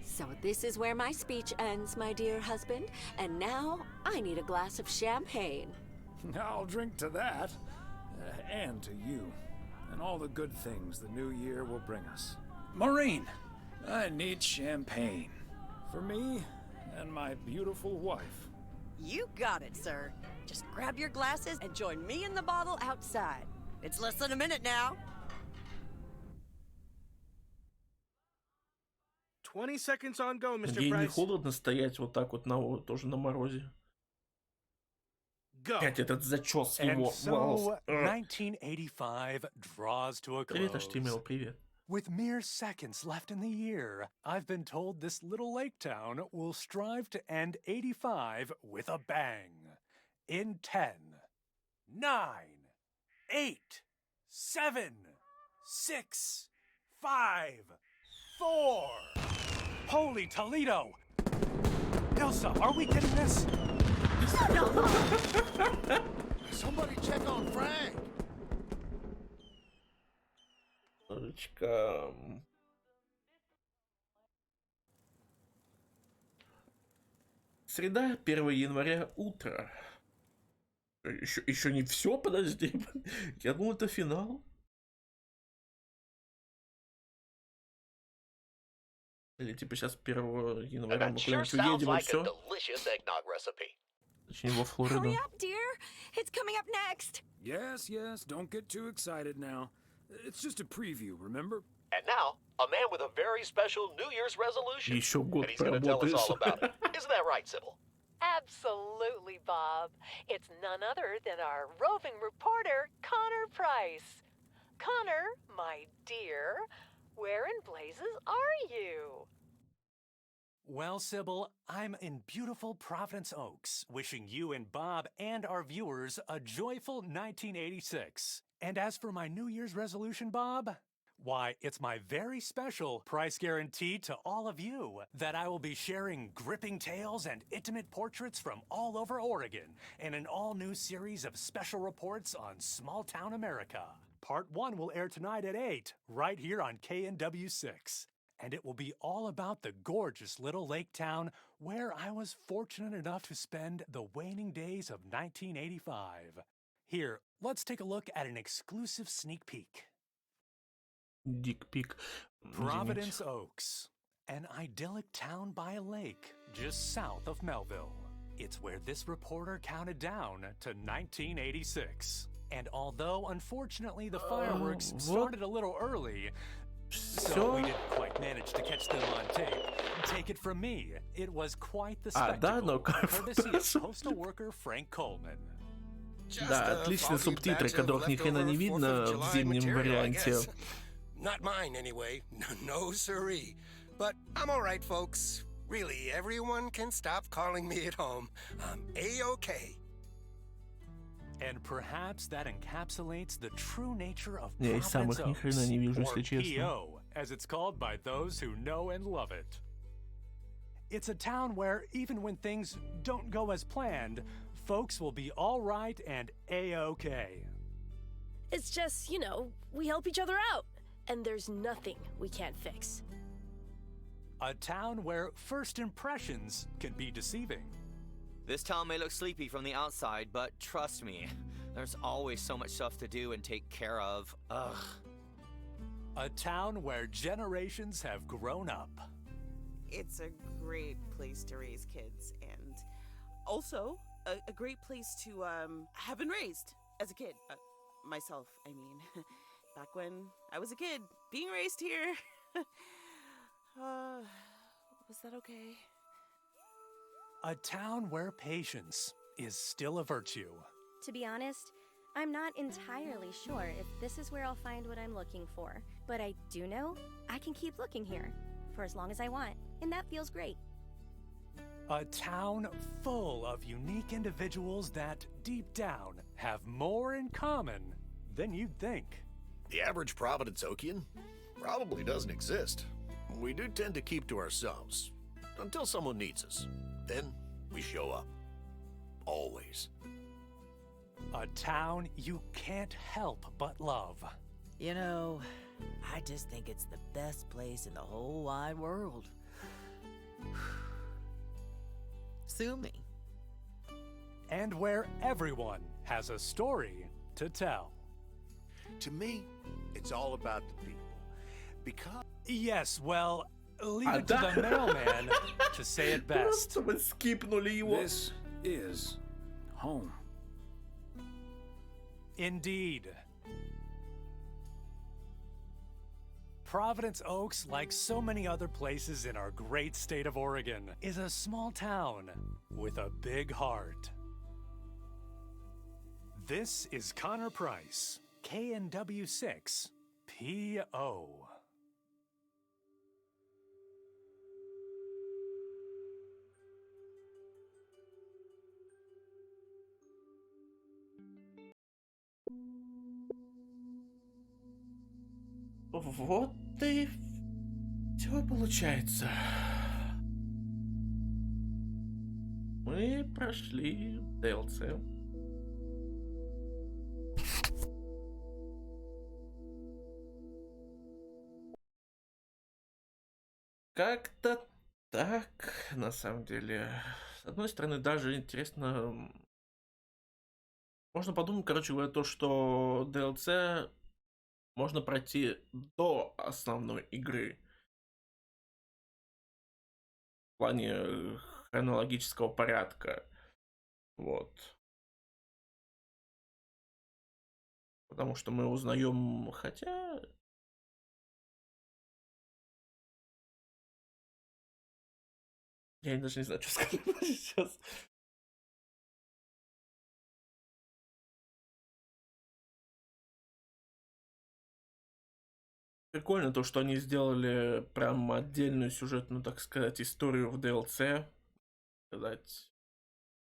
Speaker 20: So this is where my speech ends, my dear husband. And now I need a glass of champagne.
Speaker 2: I'll drink to that, and to you, and all the good things the new year will bring us. Maureen, I need champagne. For me and my beautiful wife.
Speaker 17: You got it, sir. Just grab your glasses and join me in the bottle outside. It's less than a minute now.
Speaker 13: 20 seconds on go, Mr.
Speaker 1: Ей не
Speaker 13: Price.
Speaker 1: холодно стоять вот так вот тоже на морозе.
Speaker 13: Go.
Speaker 1: Опять этот зачес
Speaker 5: And
Speaker 1: его
Speaker 5: so,
Speaker 1: волос.
Speaker 5: 1985 draws to a
Speaker 1: Привет,
Speaker 5: close.
Speaker 1: HTML, привет.
Speaker 5: With mere seconds left in the year, I've been told this little lake town will strive to end 85 with a bang. In 10, 9, 8, 7, 6, 5, 4. Holy Toledo! Ilsa, are we getting this?
Speaker 8: Somebody check on Frank.
Speaker 1: Среда, 1 января, утро. Еще не все, подожди. Я думал, это финал. Или типа сейчас 1 января мы куда-нибудь уедем и все.
Speaker 9: delicious eggnog recipe.
Speaker 1: Точнее, во Флориду.
Speaker 11: Hurry up, dear. It's coming up next.
Speaker 2: Yes, yes, don't get too excited now. It's just a preview, remember?
Speaker 9: And now, a man with a very special New Year's resolution.
Speaker 1: Еще год
Speaker 9: And he's going to tell us
Speaker 1: поработаешь.
Speaker 9: all about it. Isn't that right, Sybil?
Speaker 17: Absolutely, Bob. It's none other than our roving reporter, Connor Price. Connor, my dear, where in blazes are you?
Speaker 5: Well, Sybil, I'm in beautiful Providence Oaks, wishing you and Bob and our viewers a joyful 1986. And as for my New Year's resolution, Bob, why, it's my very special price guarantee to all of you that I will be sharing gripping tales and intimate portraits from all over Oregon in an all-new series of special reports on small-town America. Part 1 will air tonight at 8, right here on KNW6. And it will be all about the gorgeous little lake town where I was fortunate enough to spend the waning days of 1985. Here, let's take a look at an exclusive sneak peek.
Speaker 1: Дик-пик.
Speaker 5: Providence Oaks, an idyllic town by a lake just south of Melville. It's where this reporter counted down to 1986. And although, unfortunately, the fireworks started a little early, so we didn't quite manage to catch them on tape. Take it from me, it was quite the spectacle, courtesy of postal worker Frank Coleman.
Speaker 1: Да, отличные субтитры, которых ни хрена не видно в зимнем варианте.
Speaker 7: Not mine, anyway. No, siree. But I'm all right, folks. Really, everyone can stop calling me at home. I'm A-okay.
Speaker 5: And perhaps that encapsulates the true nature of
Speaker 1: Я из самых
Speaker 5: Providence
Speaker 1: ни хрена не вижу,
Speaker 5: Oaks,
Speaker 1: если
Speaker 5: or
Speaker 1: честно.
Speaker 5: PO, as it's called by those who know and love it. It's a town where even when things don't go as planned, folks will be all right and A-okay.
Speaker 21: It's just, we help each other out. And there's nothing we can't fix.
Speaker 5: A town where first impressions can be deceiving.
Speaker 3: This town may look sleepy from the outside, but trust me, there's always so much stuff to do and take care of. Ugh.
Speaker 5: A town where generations have grown up.
Speaker 14: It's a great place to raise kids, and also a great place to have been raised as a kid. Myself, I mean. Back when I was a kid, being raised here. Was that okay?
Speaker 5: A town where patience is still a virtue.
Speaker 22: To be honest, I'm not entirely sure if this is where I'll find what I'm looking for, but I do know I can keep looking here for as long as I want, and that feels great.
Speaker 5: A town full of unique individuals that, deep down, have more in common than you'd think.
Speaker 8: The average Providence Okian probably doesn't exist. We do tend to keep to ourselves until someone needs us. Then we show up. Always.
Speaker 5: A town you can't help but love.
Speaker 23: I just think it's the best place in the whole wide world. Sue me.
Speaker 5: And where everyone has a story to tell.
Speaker 8: To me, it's all about the people. Because...
Speaker 5: Yes, well, leave it to the mailman to say it best.
Speaker 2: This is home.
Speaker 5: Indeed. Providence Oaks, like so many other places in our great state of Oregon, is a small town with a big heart. This is Connor Price, KNW6, PO.
Speaker 1: Вот и все получается. Мы прошли DLC. Как-то так, на самом деле. С одной стороны, даже интересно... Можно подумать, короче говоря, то, что DLC можно пройти до основной игры. В плане хронологического порядка. Вот. Потому что мы узнаем, хотя... Я даже не знаю, что сказать сейчас. Прикольно то, что они сделали прям отдельную сюжетную, так сказать, историю в DLC. Сказать.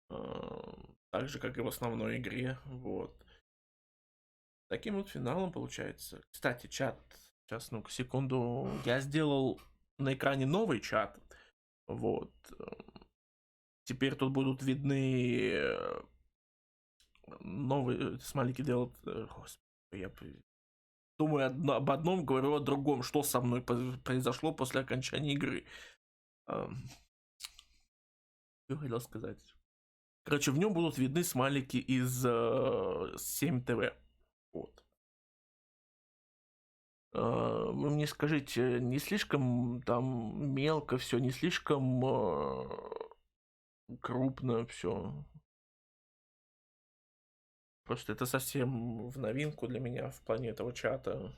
Speaker 1: Так же, как и в основной игре. Вот. Таким вот финалом получается. Кстати, чат. Сейчас, ну-ка, секунду. Я сделал на экране новый чат. Вот. Теперь тут будут видны новые смайлики делают. Господи, я думаю об одном, говорю о другом. Что со мной произошло после окончания игры. Что хотел сказать? Короче, в нем будут видны смайлики из 7 ТВ. Вот. Вы мне скажите, не слишком там мелко все, не слишком крупно все? Просто это совсем в новинку для меня в плане этого чата.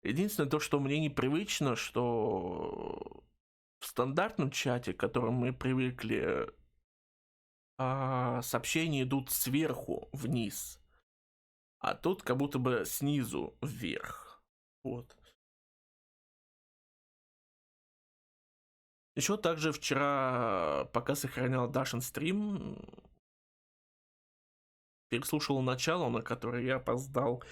Speaker 1: Единственное то, что мне непривычно, что в стандартном чате, к которому мы привыкли, сообщения идут сверху вниз. А тут как будто бы снизу вверх. Вот. Еще также вчера, пока сохранял Дашин стрим, переслушал начало, на которое я опоздал.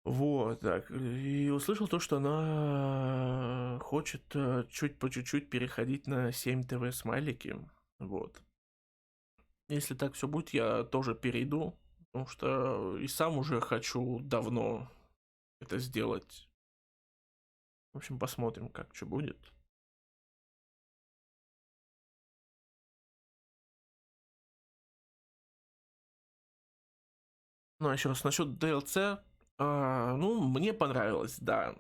Speaker 1: Вот, так. И услышал то, что она хочет чуть по чуть-чуть переходить на 7 ТВ смайлики. Вот. Если так все будет, я тоже перейду. Потому что и сам уже хочу давно это сделать. В общем, посмотрим, как что будет. Ну, а еще раз насчет DLC. Ну, мне понравилось, да.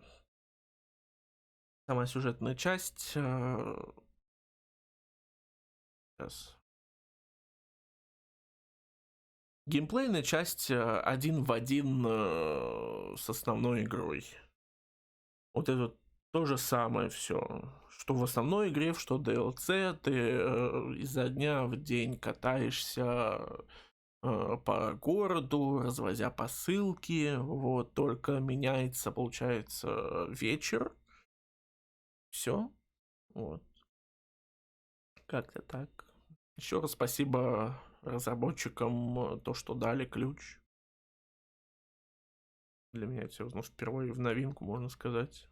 Speaker 1: Сама сюжетная часть. Сейчас. Геймплейная часть один в один с основной игрой. Вот это то же самое все. Что в основной игре, что DLC, ты изо дня в день катаешься по городу, развозя посылки. Вот, только меняется, получается, вечер. Все. Вот. Как-то так. Еще раз спасибо разработчикам, то, что дали ключ. Для меня это все, ну, впервые в новинку, можно сказать.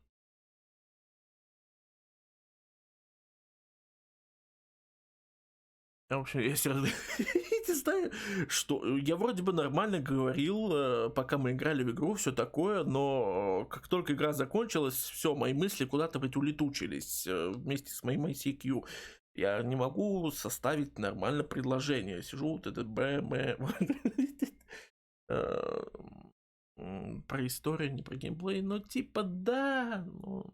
Speaker 1: В общем, я все равно не знаю, что... Я вроде бы нормально говорил, пока мы играли в игру, все такое, но как только игра закончилась, все, мои мысли куда-то ведь улетучились вместе с моим ICQ. Я не могу составить нормально предложение. Сижу, вот это про историю, не про геймплей, но типа да, ну...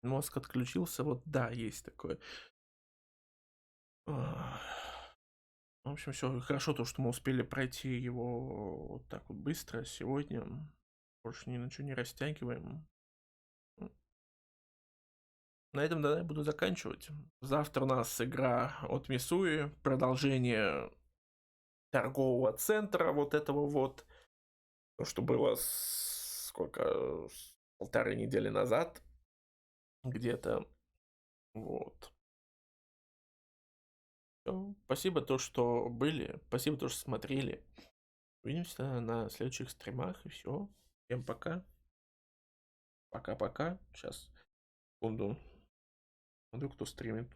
Speaker 1: Мозг отключился, вот да, есть такое. В общем, все хорошо, то, что мы успели пройти его вот так вот быстро сегодня. Больше ни на что не растягиваем. На этом, да, я буду заканчивать. Завтра у нас игра от Мисуи, продолжение торгового центра вот этого вот. То, что было сколько, 1,5 недели назад. Где-то. Вот. Всё. Спасибо то, что были. Спасибо то, что смотрели. Увидимся на следующих стримах. И все. Всем пока. Пока-пока. Сейчас. Секунду. Смотрю, кто стримит.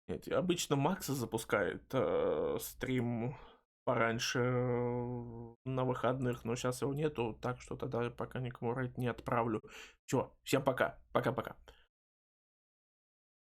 Speaker 1: Нет, обычно Макса запускает стрим пораньше на выходных, но сейчас его нету, так что тогда пока никому рейд не отправлю. Все, всем пока. Пока-пока.